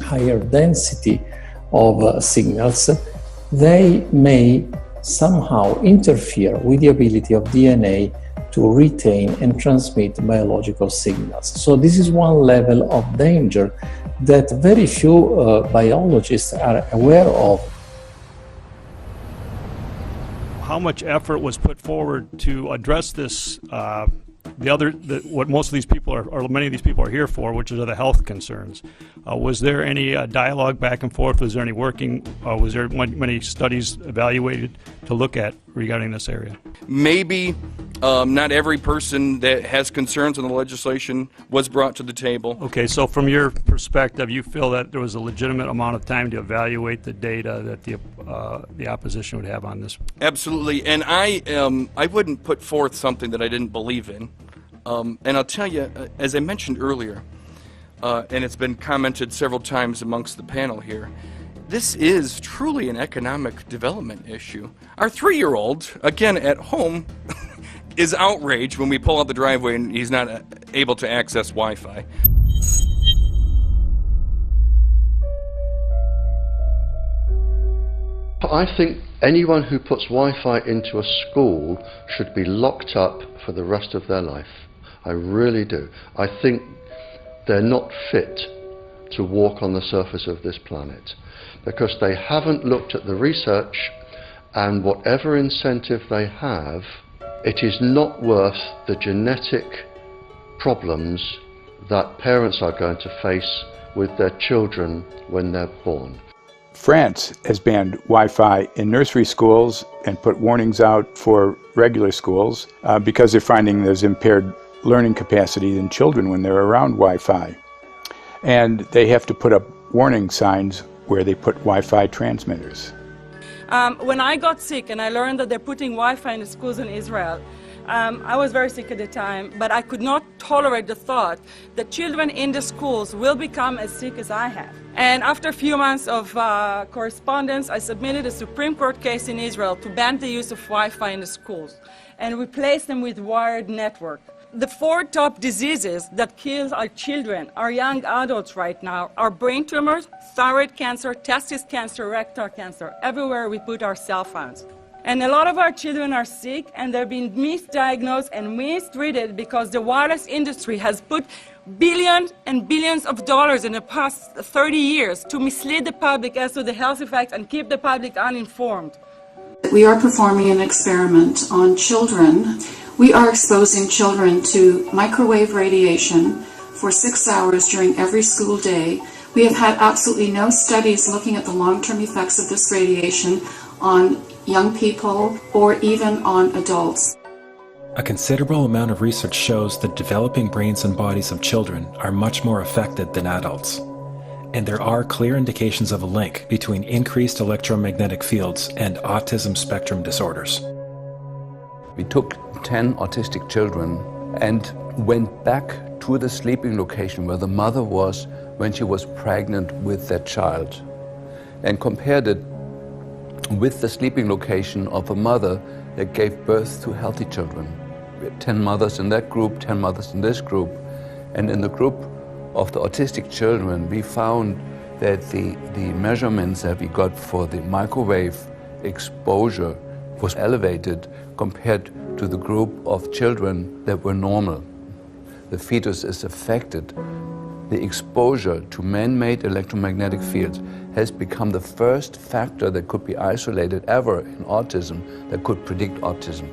higher density of signals, they may somehow interfere with the ability of DNA to retain and transmit biological signals. So this is one level of danger that very few biologists are aware of. How much effort was put forward to address this, what most of these people are, or many of these people are here for, which are the health concerns? Was there any dialogue back and forth? Was there any working, was there many studies evaluated to look at regarding this area? Maybe not every person that has concerns on the legislation was brought to the table. Okay, so from your perspective, you feel that there was a legitimate amount of time to evaluate the data that the opposition would have on this? Absolutely, and I wouldn't put forth something that I didn't believe in. And I'll tell you, as I mentioned earlier, and it's been commented several times amongst the panel here, this is truly an economic development issue. Our 3-year-old, again at home, is outraged when we pull out the driveway and he's not able to access Wi-Fi. I think anyone who puts Wi-Fi into a school should be locked up for the rest of their life. I really do. I think they're not fit to walk on the surface of this planet because they haven't looked at the research, and whatever incentive they have, it is not worth the genetic problems that parents are going to face with their children when they're born. France has banned Wi-Fi in nursery schools and put warnings out for regular schools because they're finding there's impaired learning capacity in children when they're around Wi-Fi. And they have to put up warning signs where they put Wi-Fi transmitters. When I got sick and I learned that they're putting Wi-Fi in the schools in Israel, I was very sick at the time, but I could not tolerate the thought that children in the schools will become as sick as I have. And after a few months of correspondence, I submitted a Supreme Court case in Israel to ban the use of Wi-Fi in the schools and replace them with wired network. The 4 top diseases that kill our children, our young adults right now, are brain tumors, thyroid cancer, testis cancer, rectal cancer, everywhere we put our cell phones. And a lot of our children are sick and they're being misdiagnosed and mistreated because the wireless industry has put billions and billions of dollars in the past 30 years to mislead the public as to the health effects and keep the public uninformed. We are performing an experiment on children. We are exposing children to microwave radiation for 6 hours during every school day. We have had absolutely no studies looking at the long-term effects of this radiation on young people or even on adults. A considerable amount of research shows that developing brains and bodies of children are much more affected than adults. And there are clear indications of a link between increased electromagnetic fields and autism spectrum disorders. We took 10 autistic children and went back to the sleeping location where the mother was when she was pregnant with that child and compared it with the sleeping location of a mother that gave birth to healthy children. We had 10 mothers in that group, 10 mothers in this group, and in the group of the autistic children we found that the measurements that we got for the microwave exposure was elevated compared to the group of children that were normal. The fetus is affected. The exposure to man-made electromagnetic fields has become the first factor that could be isolated ever in autism that could predict autism.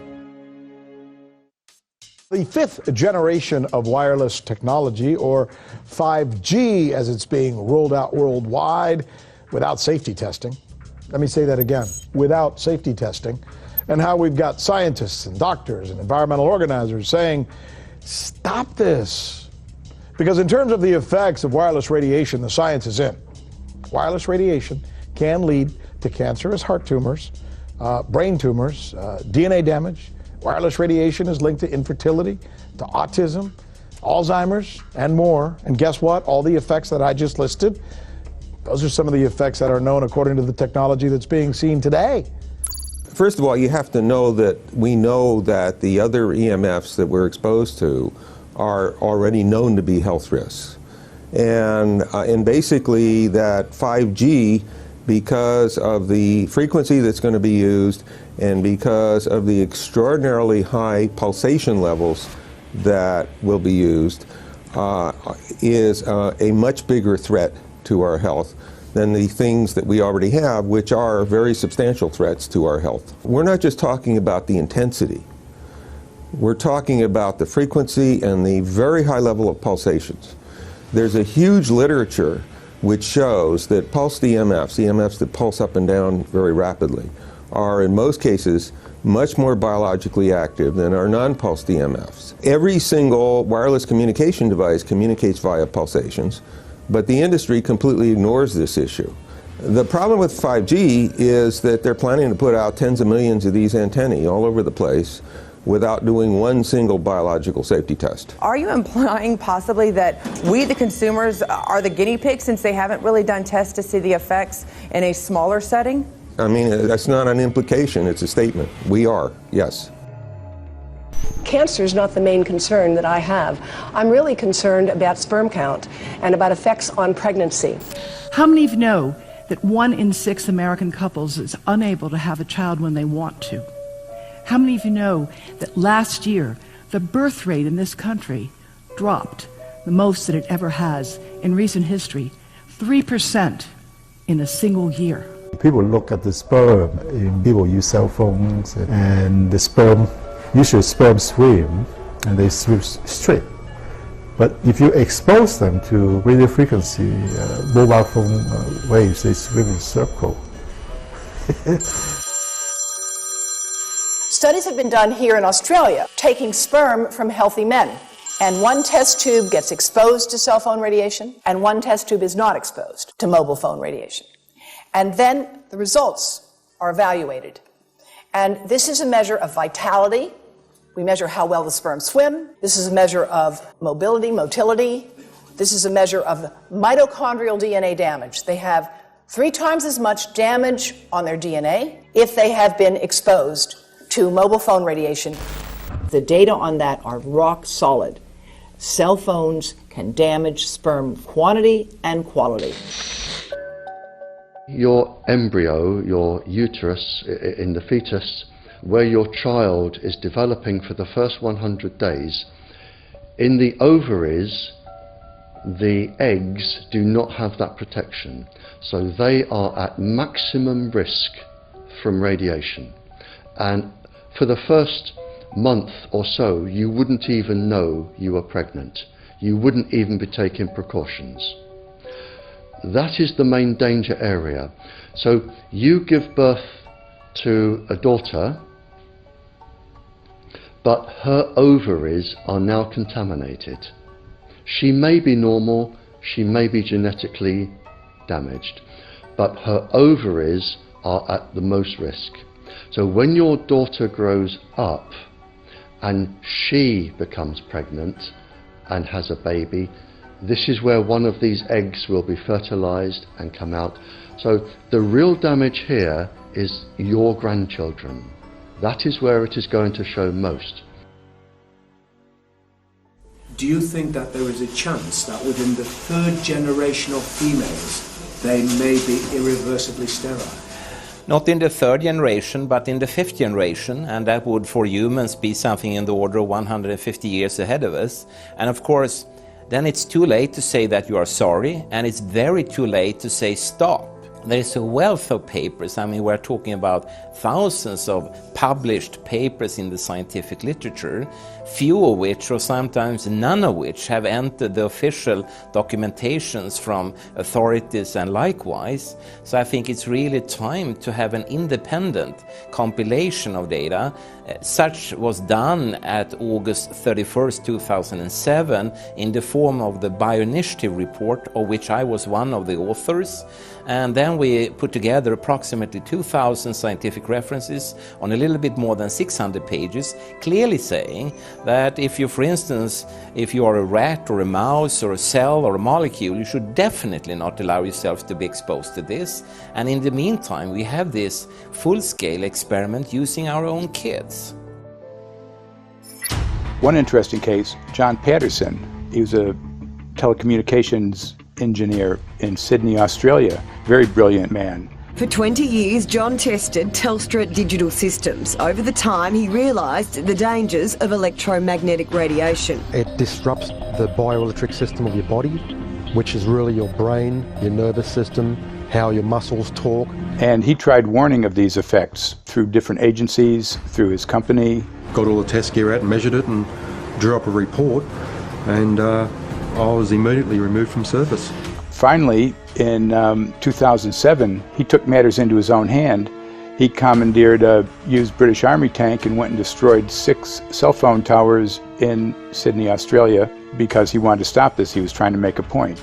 The 5th generation of wireless technology, or 5G as it's being rolled out worldwide without safety testing. Let me say that again, without safety testing. And how we've got scientists and doctors and environmental organizers saying, stop this. Because in terms of the effects of wireless radiation, the science is in. Wireless radiation can lead to cancerous heart tumors, brain tumors, DNA damage. Wireless radiation is linked to infertility, to autism, Alzheimer's, and more. And guess what? All the effects that I just listed, those are some of the effects that are known according to the technology that's being seen today. First of all, you have to know that we know that the other EMFs that we're exposed to are already known to be health risks. And basically that 5G, because of the frequency that's going to be used and because of the extraordinarily high pulsation levels that will be used, is a much bigger threat to our health than the things that we already have, which are very substantial threats to our health. We're not just talking about the intensity. We're talking about the frequency and the very high level of pulsations. There's a huge literature which shows that pulsed EMFs that pulse up and down very rapidly, are in most cases much more biologically active than our non-pulsed EMFs. Every single wireless communication device communicates via pulsations, but the industry completely ignores this issue. The problem with 5G is that they're planning to put out tens of millions of these antennae all over the place without doing one single biological safety test. Are you implying possibly that we, the consumers, are the guinea pigs since they haven't really done tests to see the effects in a smaller setting? I mean, that's not an implication, it's a statement. We are, yes. Cancer is not the main concern that I have. I'm really concerned about sperm count and about effects on pregnancy. How many of you know that 1 in 6 American couples is unable to have a child when they want to? How many of you know that last year the birth rate in this country dropped the most that it ever has in recent history, 3% in a single year? People look at the sperm, people use cell phones, and the sperm, usually sperm swim, and they swim straight. But if you expose them to radio frequency, mobile phone waves, they swim in a circle. Studies have been done here in Australia, taking sperm from healthy men. And one test tube gets exposed to cell phone radiation, and one test tube is not exposed to mobile phone radiation. And then the results are evaluated. And this is a measure of vitality. We measure how well the sperm swim. This is a measure of motility. This is a measure of mitochondrial DNA damage. They have 3 times as much damage on their DNA if they have been exposed to mobile phone radiation. The data on that are rock solid. Cell phones can damage sperm quantity and quality. Your embryo, your uterus in the fetus, where your child is developing for the first 100 days, in the ovaries, the eggs do not have that protection. So they are at maximum risk from radiation. And for the first month or so, you wouldn't even know you were pregnant. You wouldn't even be taking precautions. That is the main danger area. So you give birth to a daughter, but her ovaries are now contaminated. She may be normal, she may be genetically damaged, but her ovaries are at the most risk. So when your daughter grows up and she becomes pregnant and has a baby, this is where one of these eggs will be fertilized and come out. So the real damage here is your grandchildren. That is where it is going to show most. Do you think that there is a chance that within the 3rd generation of females, they may be irreversibly sterile? Not in the 3rd generation, but in the 5th generation, and that would for humans be something in the order of 150 years ahead of us. And of course, then it's too late to say that you are sorry, and it's very too late to say stop. There is a wealth of papers. I mean, we're talking about thousands of published papers in the scientific literature, few of which, or sometimes none of which, have entered the official documentations from authorities and likewise. So I think it's really time to have an independent compilation of data. Such was done at August 31st, 2007 in the form of the Bioinitiative report, of which I was one of the authors. And then we put together approximately 2,000 scientific references on a little bit more than 600 pages, clearly saying that if you, for instance, if you are a rat or a mouse or a cell or a molecule, you should definitely not allow yourself to be exposed to this. And in the meantime, we have this full-scale experiment using our own kids. One interesting case, John Patterson, he was a telecommunications engineer in Sydney, Australia. Very brilliant man. For 20 years, John tested Telstra digital systems. Over the time, he realised the dangers of electromagnetic radiation. It disrupts the bioelectric system of your body, which is really your brain, your nervous system, how your muscles talk. And he tried warning of these effects through different agencies, through his company. Got all the test gear out and measured it and drew up a report, and I was immediately removed from service. Finally, in 2007, he took matters into his own hand. He commandeered a used British Army tank and went and destroyed 6 cell phone towers in Sydney, Australia, because he wanted to stop this. He was trying to make a point.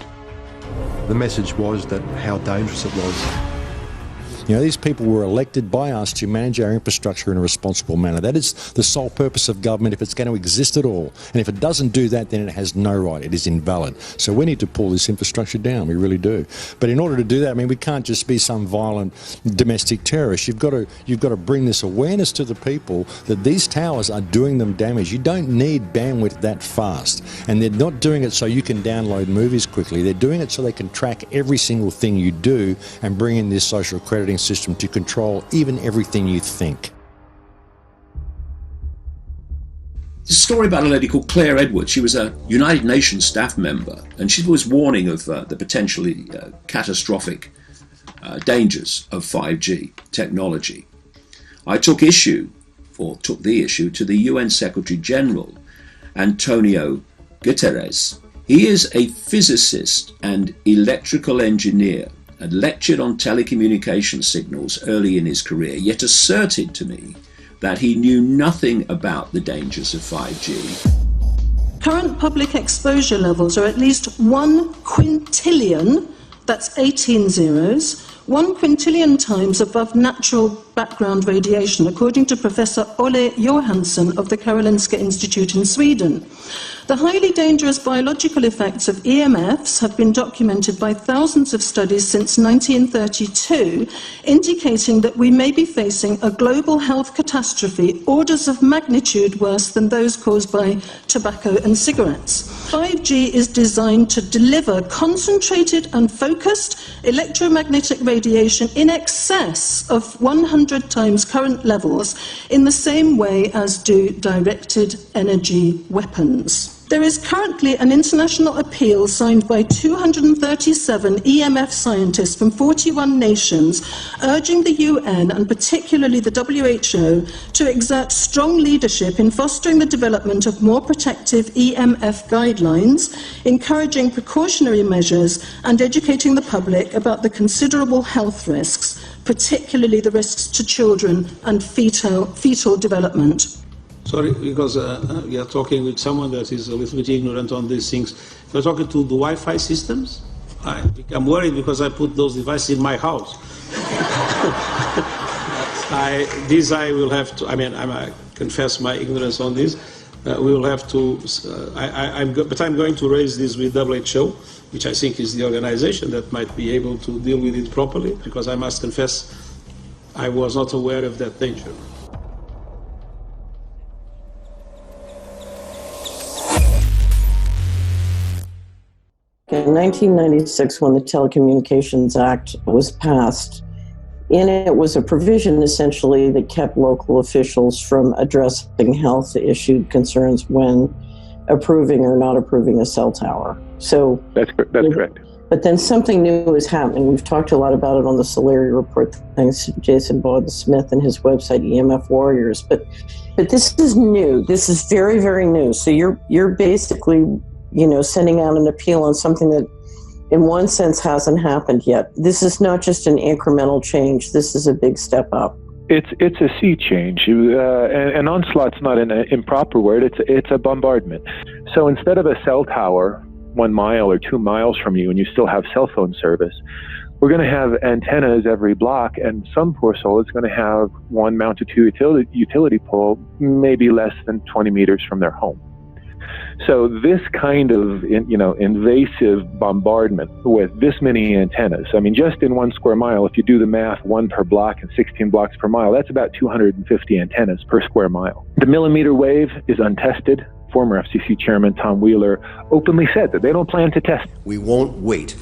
The message was that how dangerous it was. You know, these people were elected by us to manage our infrastructure in a responsible manner. That is the sole purpose of government if it's going to exist at all. And if it doesn't do that, then it has no right. It is invalid. So we need to pull this infrastructure down. We really do. But in order to do that, I mean, we can't just be some violent domestic terrorist. You've got to bring this awareness to the people that these towers are doing them damage. You don't need bandwidth that fast. And they're not doing it so you can download movies quickly. They're doing it so they can track every single thing you do and bring in this social crediting system to control even everything you think. There's a story about a lady called Claire Edwards. She was a United Nations staff member, and she was warning of the potentially catastrophic dangers of 5G technology. I took the issue to the UN Secretary General, Antonio Guterres, He is a physicist and electrical engineer, had lectured on telecommunication signals early in his career, yet asserted to me that he knew nothing about the dangers of 5G. Current public exposure levels are at least 1 quintillion, that's 18 zeros, 1 quintillion times above natural background radiation, according to Professor Olle Johansson of the Karolinska Institute in Sweden. The highly dangerous biological effects of EMFs have been documented by thousands of studies since 1932, indicating that we may be facing a global health catastrophe orders of magnitude worse than those caused by tobacco and cigarettes. 5G is designed to deliver concentrated and focused electromagnetic radiation in excess of 100 times current levels in the same way as do directed energy weapons. There is currently an international appeal signed by 237 EMF scientists from 41 nations urging the UN and particularly the WHO to exert strong leadership in fostering the development of more protective EMF guidelines, encouraging precautionary measures and educating the public about the considerable health risks, particularly the risks to children and fetal development. Sorry, because we are talking with someone that is a little bit ignorant on these things. You're talking to the Wi-Fi systems? I become worried because I put those devices in my house. I will have to, I confess my ignorance on this. We will have to, but I'm going to raise this with WHO, which I think is the organization that might be able to deal with it properly, because I must confess I was not aware of that danger. In 1996, when the Telecommunications Act was passed, in it was a provision essentially that kept local officials from addressing health issue concerns when approving or not approving a cell tower. So that's correct. But then something new is happening. We've talked a lot about it on the Solari report, thanks to Jason Bond-Smith and his website EMF Warriors. But this is new. This is very, very new. So you're basically, sending out an appeal on something that in one sense hasn't happened yet. This is not just an incremental change. This is a big step up. It's a sea change. An onslaught's not an improper word. It's a bombardment. So instead of a cell tower 1 mile or 2 miles from you and you still have cell phone service, we're going to have antennas every block, and some poor soul is going to have one mounted to a utility pole maybe less than 20 meters from their home. So this kind of, invasive bombardment with this many antennas, just in 1 square mile, if you do the math, 1 per block and 16 blocks per mile, that's about 250 antennas per square mile. The millimeter wave is untested. Former FCC Chairman Tom Wheeler openly said that they don't plan to test. We won't wait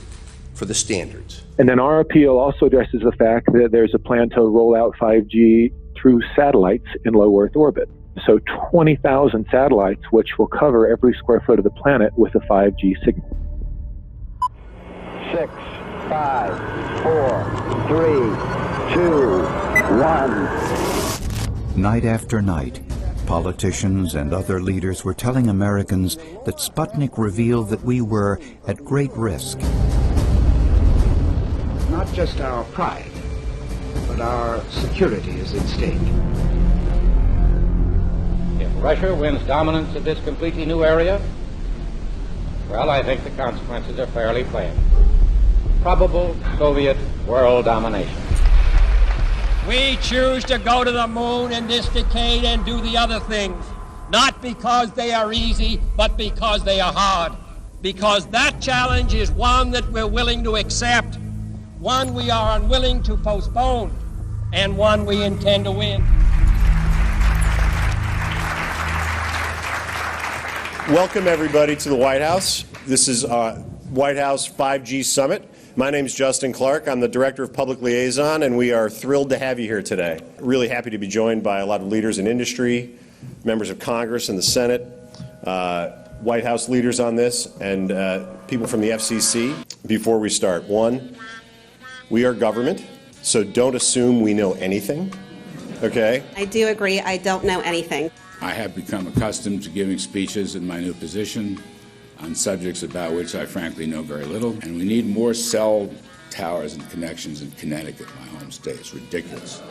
for the standards. And then our appeal also addresses the fact that there's a plan to roll out 5G through satellites in low Earth orbit. So 20,000 satellites, which will cover every square foot of the planet with a 5G signal. 6, 5, 4, 3, 2, 1. Night after night, politicians and other leaders were telling Americans that Sputnik revealed that we were at great risk. Not just our pride, but our security is at stake. If Russia wins dominance of this completely new area, well, I think the consequences are fairly plain. Probable Soviet world domination. We choose to go to the moon in this decade and do the other things, not because they are easy, but because they are hard. Because that challenge is one that we're willing to accept, one we are unwilling to postpone, and one we intend to win. Welcome, everybody, to the White House. This is White House 5G Summit. My name is Justin Clark. I'm the Director of Public Liaison, and we are thrilled to have you here today. Really happy to be joined by a lot of leaders in industry, members of Congress and the Senate, White House leaders on this, and people from the FCC. Before we start, one, we are government, so don't assume we know anything, okay? I do agree, I don't know anything. I have become accustomed to giving speeches in my new position, on subjects about which I frankly know very little. And we need more cell towers and connections in Connecticut, my home state. It's ridiculous.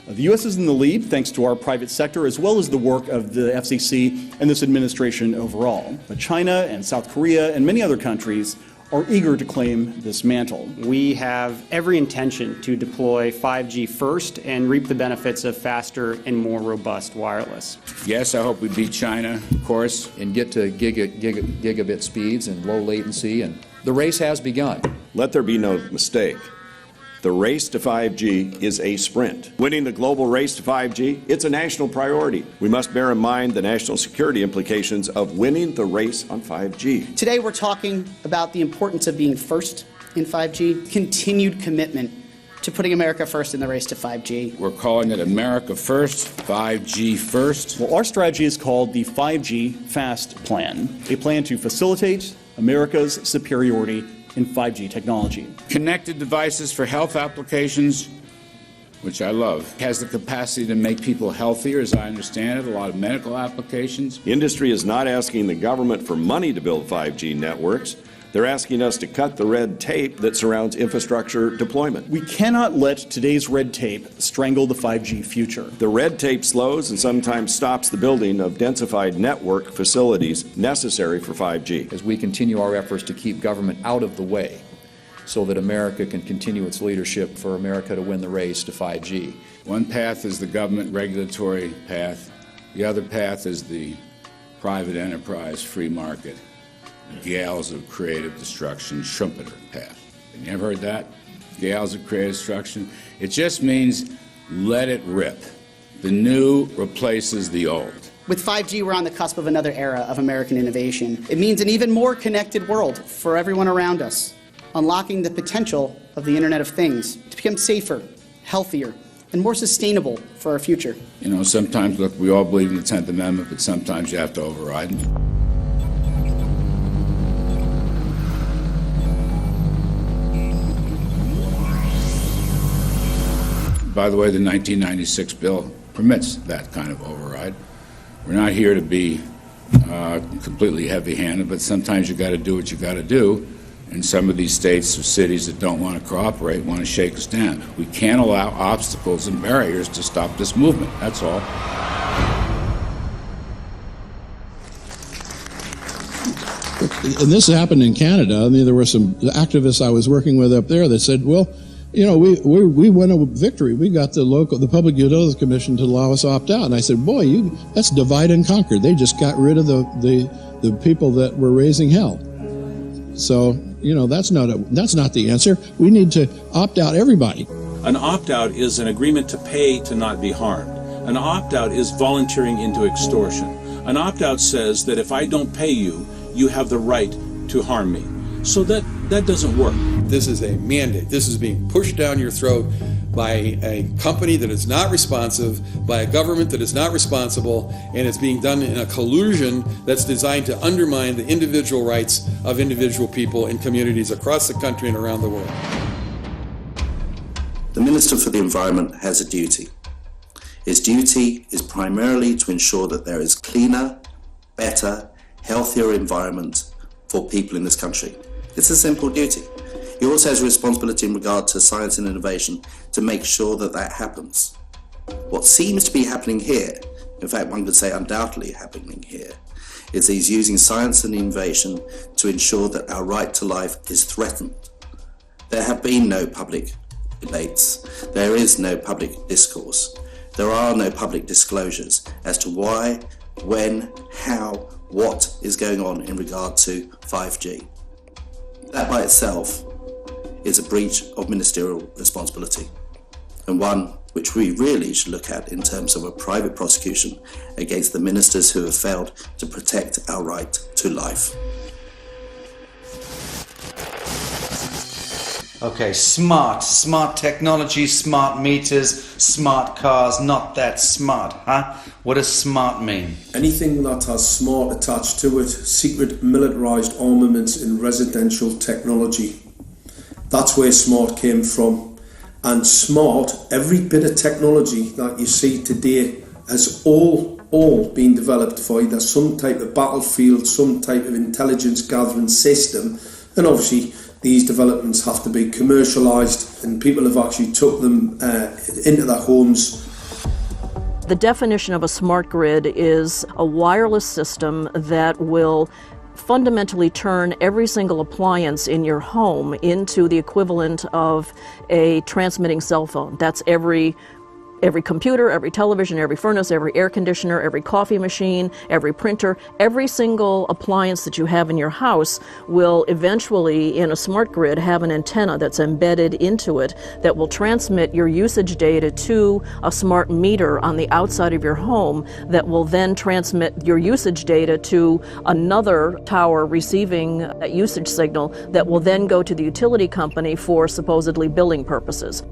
The U.S. is in the lead thanks to our private sector as well as the work of the FCC and this administration overall. But China and South Korea and many other countries are eager to claim this mantle. We have every intention to deploy 5G first and reap the benefits of faster and more robust wireless. Yes, I hope we beat China, of course. And get to gigabit speeds and low latency, and the race has begun. Let there be no mistake. The race to 5G is a sprint. Winning the global race to 5G, it's a national priority. We must bear in mind the national security implications of winning the race on 5G. Today we're talking about the importance of being first in 5G, continued commitment to putting America first in the race to 5G. We're calling it America First, 5G First. Well, our strategy is called the 5G FAST Plan, a plan to facilitate America's superiority in 5G technology. Connected devices for health applications, which I love, has the capacity to make people healthier, as I understand it, a lot of medical applications. Industry is not asking the government for money to build 5G networks. They're asking us to cut the red tape that surrounds infrastructure deployment. We cannot let today's red tape strangle the 5G future. The red tape slows and sometimes stops the building of densified network facilities necessary for 5G. As we continue our efforts to keep government out of the way so that America can continue its leadership for America to win the race to 5G. One path is the government regulatory path. The other path is the private enterprise free market. Gales of creative destruction, Schumpeter path. Have you ever heard that? Gales of creative destruction. It just means let it rip. The new replaces the old. With 5G, we're on the cusp of another era of American innovation. It means an even more connected world for everyone around us, unlocking the potential of the Internet of Things to become safer, healthier, and more sustainable for our future. You know, sometimes, look, we all believe in the 10th Amendment, but sometimes you have to override it. By the way, the 1996 bill permits that kind of override. We're not here to be completely heavy-handed, but sometimes you got to do what you got to do. And some of these states or cities that don't want to cooperate want to shake us down. We can't allow obstacles and barriers to stop this movement. That's all. And this happened in Canada. I mean, there were some activists I was working with up there that said, well, you know, we won a victory. We got the Public Utilities Commission to allow us opt out. And I said, boy, that's divide and conquer. They just got rid of the people that were raising hell. So, you know, that's not the answer. We need to opt out everybody. An opt-out is an agreement to pay to not be harmed. An opt-out is volunteering into extortion. An opt-out says that if I don't pay you, you have the right to harm me. So that doesn't work. This is a mandate. This is being pushed down your throat by a company that is not responsive, by a government that is not responsible, and it's being done in a collusion that's designed to undermine the individual rights of individual people in communities across the country and around the world. The Minister for the Environment has a duty. His duty is primarily to ensure that there is cleaner, better, healthier environment for people in this country. It's a simple duty. He also has a responsibility in regard to science and innovation to make sure that that happens. What seems to be happening here, in fact one could say undoubtedly happening here, is he's using science and innovation to ensure that our right to life is threatened. There have been no public debates. There is no public discourse. There are no public disclosures as to why, when, how, what is going on in regard to 5G. That by itself is a breach of ministerial responsibility, and one which we really should look at in terms of a private prosecution against the ministers who have failed to protect our right to life. Okay, smart technology, smart meters, smart cars, not that smart, huh? What does smart mean? Anything that has smart attached to it, secret militarised armaments in residential technology. That's where smart came from. And smart, every bit of technology that you see today has all all being developed for either some type of battlefield, some type of intelligence gathering system, and obviously these developments have to be commercialised, and people have actually took them into their homes. The definition of a smart grid is a wireless system that will fundamentally turn every single appliance in your home into the equivalent of a transmitting cell phone. That's every computer, every television, every furnace, every air conditioner, every coffee machine, every printer, every single appliance that you have in your house will eventually, in a smart grid, have an antenna that's embedded into it that will transmit your usage data to a smart meter on the outside of your home that will then transmit your usage data to another tower receiving a usage signal that will then go to the utility company for supposedly billing purposes.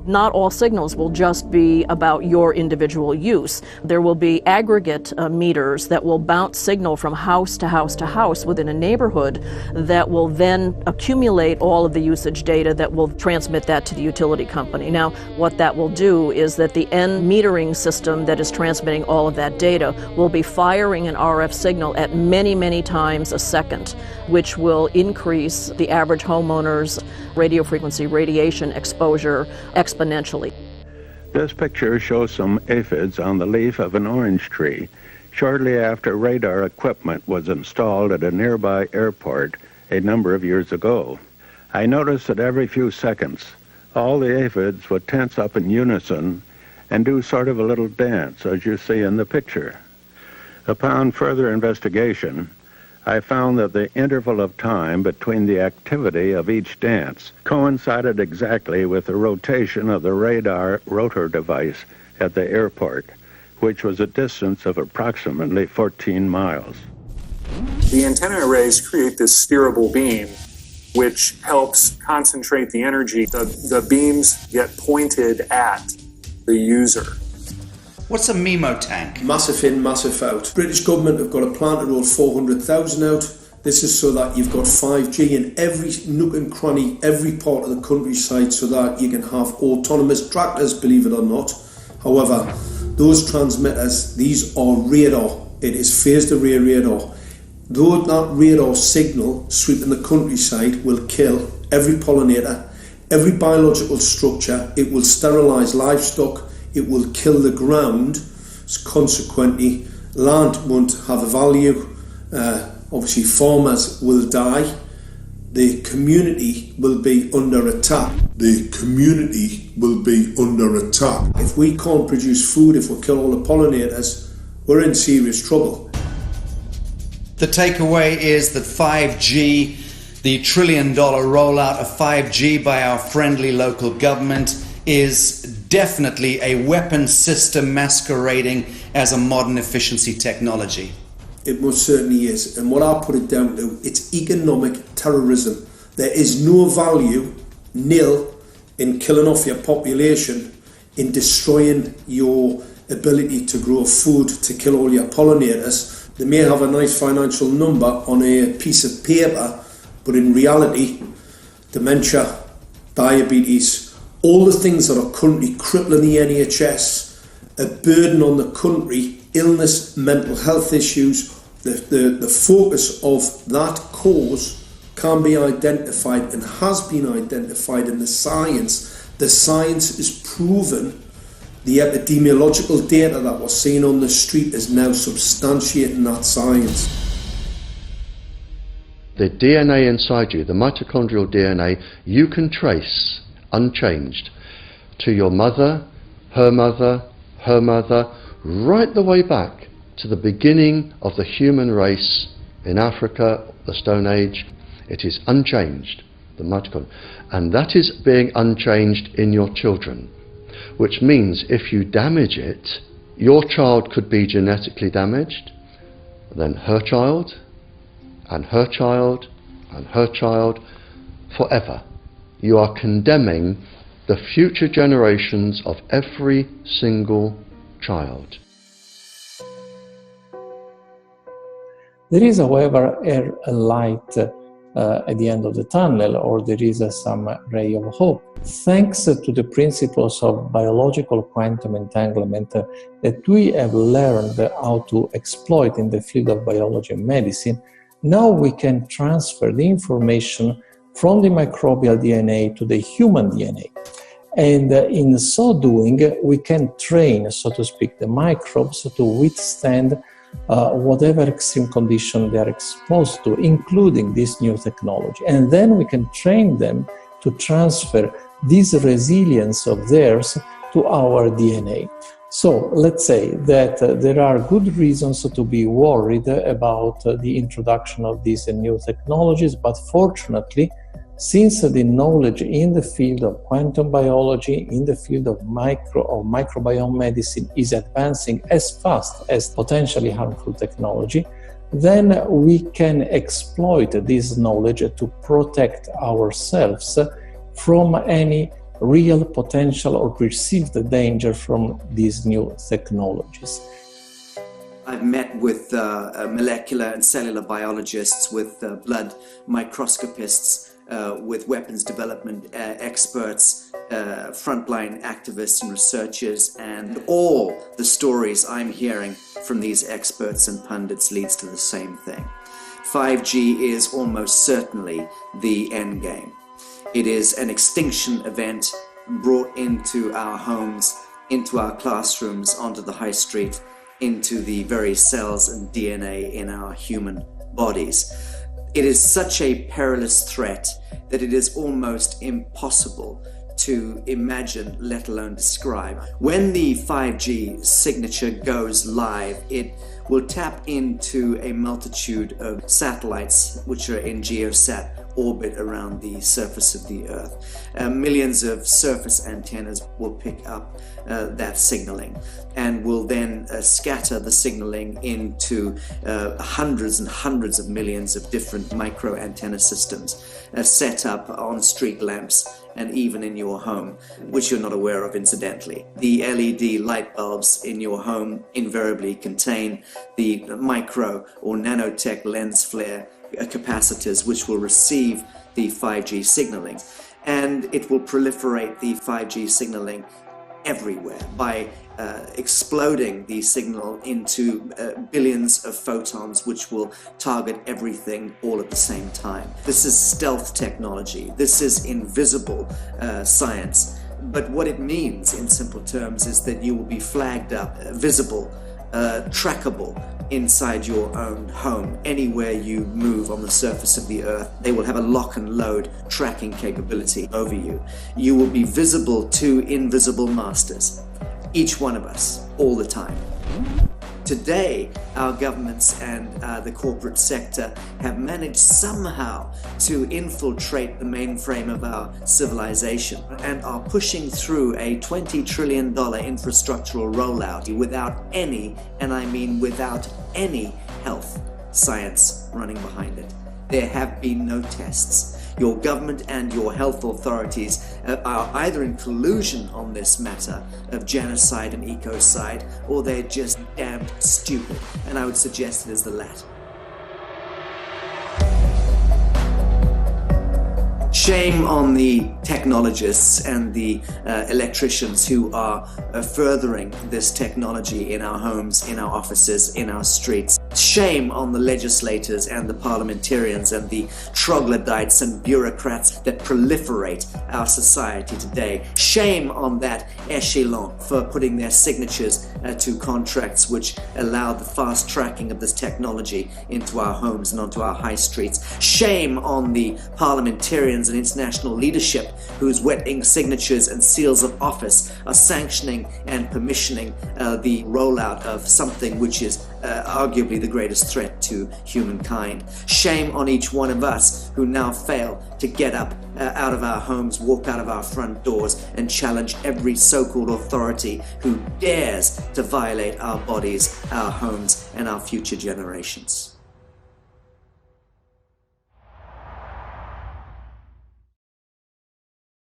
Not all signals will just be about your individual use. There will be aggregate meters that will bounce signal from house to house to house within a neighborhood that will then accumulate all of the usage data that will transmit that to the utility company. Now, what that will do is that the end metering system that is transmitting all of that data will be firing an RF signal at many, many times a second, which will increase the average homeowner's radio frequency radiation exposure exponentially. This picture shows some aphids on the leaf of an orange tree shortly after radar equipment was installed at a nearby airport a number of years ago. I noticed that every few seconds all the aphids would tense up in unison and do sort of a little dance, as you see in the picture. Upon further investigation, I found that the interval of time between the activity of each dance coincided exactly with the rotation of the radar rotor device at the airport, which was a distance of approximately 14 miles. The antenna arrays create this steerable beam, which helps concentrate the energy. The beams get pointed at the user. What's a MIMO tank? Massive in, massive out. British government have got a plan to roll 400,000 out. This is so that you've got 5G in every nook and cranny, every part of the countryside, so that you can have autonomous tractors, believe it or not. However, those transmitters, these are radar. It is phased array radar. Though that radar signal sweeping the countryside will kill every pollinator, every biological structure, it will sterilise livestock, it will kill the ground, so consequently land won't have a value, obviously farmers will die, the community will be under attack. If we can't produce food, if we kill all the pollinators, we're in serious trouble. The takeaway is that 5G, the $1 trillion rollout of 5G by our friendly local government, is definitely a weapon system masquerading as a modern efficiency technology. It most certainly is, and what I put it down to, it's economic terrorism. There is no value, nil, in killing off your population, in destroying your ability to grow food, to kill all your pollinators. They may have a nice financial number on a piece of paper, but in reality, dementia, diabetes, all the things that are currently crippling the NHS, a burden on the country, illness, mental health issues, the focus of that cause can be identified and has been identified in the science. The science is proven. The epidemiological data that we're seeing on the street is now substantiating that science. The DNA inside you, the mitochondrial DNA, you can trace unchanged to your mother, her mother, her mother, right the way back to the beginning of the human race in Africa, the Stone Age. It is unchanged, the mitochondria, and that is being unchanged in your children, which means if you damage it, your child could be genetically damaged, then her child, and her child, and her child, forever. You are condemning the future generations of every single child. There is, however, a light at the end of the tunnel, or there is some ray of hope. Thanks to the principles of biological quantum entanglement that we have learned how to exploit in the field of biology and medicine, now we can transfer the information from the microbial DNA to the human DNA. And in so doing, we can train, so to speak, the microbes to withstand whatever extreme condition they are exposed to, including this new technology. And then we can train them to transfer this resilience of theirs to our DNA. So let's say that there are good reasons to be worried about the introduction of these new technologies, but fortunately, since the knowledge in the field of quantum biology, in the field of microbiome medicine is advancing as fast as potentially harmful technology, then we can exploit this knowledge to protect ourselves from any real potential or perceived danger from these new technologies. I've met with molecular and cellular biologists, with blood microscopists, with weapons development experts, frontline activists and researchers, and all the stories I'm hearing from these experts and pundits leads to the same thing. 5G is almost certainly the end game. It is an extinction event brought into our homes, into our classrooms, onto the high street, into the very cells and DNA in our human bodies. It is such a perilous threat that it is almost impossible to imagine, let alone describe. When the 5G signature goes live, it will tap into a multitude of satellites which are in geosat orbit around the surface of the Earth. Millions of surface antennas will pick up that signaling and will then scatter the signaling into hundreds and hundreds of millions of different micro antenna systems set up on street lamps and even in your home, which you're not aware of incidentally. The LED light bulbs in your home invariably contain the micro or nanotech lens flare capacitors which will receive the 5G signaling, and it will proliferate the 5G signaling everywhere by exploding the signal into billions of photons which will target everything all at the same time. This is stealth technology. This is invisible science. But what it means in simple terms is that you will be flagged up, visible, trackable inside your own home. Anywhere you move on the surface of the Earth, they will have a lock and load tracking capability over you. You will be visible to invisible masters, each one of us, all the time. Today, our governments and the corporate sector have managed somehow to infiltrate the mainframe of our civilization and are pushing through a $20 trillion infrastructural rollout without any, and I mean without any, health science running behind it. There have been no tests. Your government and your health authorities are either in collusion on this matter of genocide and ecocide, or they're just damned stupid, and I would suggest it is the latter. Shame on the technologists and the electricians who are furthering this technology in our homes, in our offices, in our streets. Shame on the legislators and the parliamentarians and the troglodytes and bureaucrats that proliferate our society today. Shame on that echelon for putting their signatures to contracts which allow the fast tracking of this technology into our homes and onto our high streets. Shame on the parliamentarians and international leadership whose wetting signatures and seals of office are sanctioning and permissioning the rollout of something which is arguably the greatest threat to humankind. Shame on each one of us who now fail to get up out of our homes, walk out of our front doors, and challenge every so-called authority who dares to violate our bodies, our homes, and our future generations.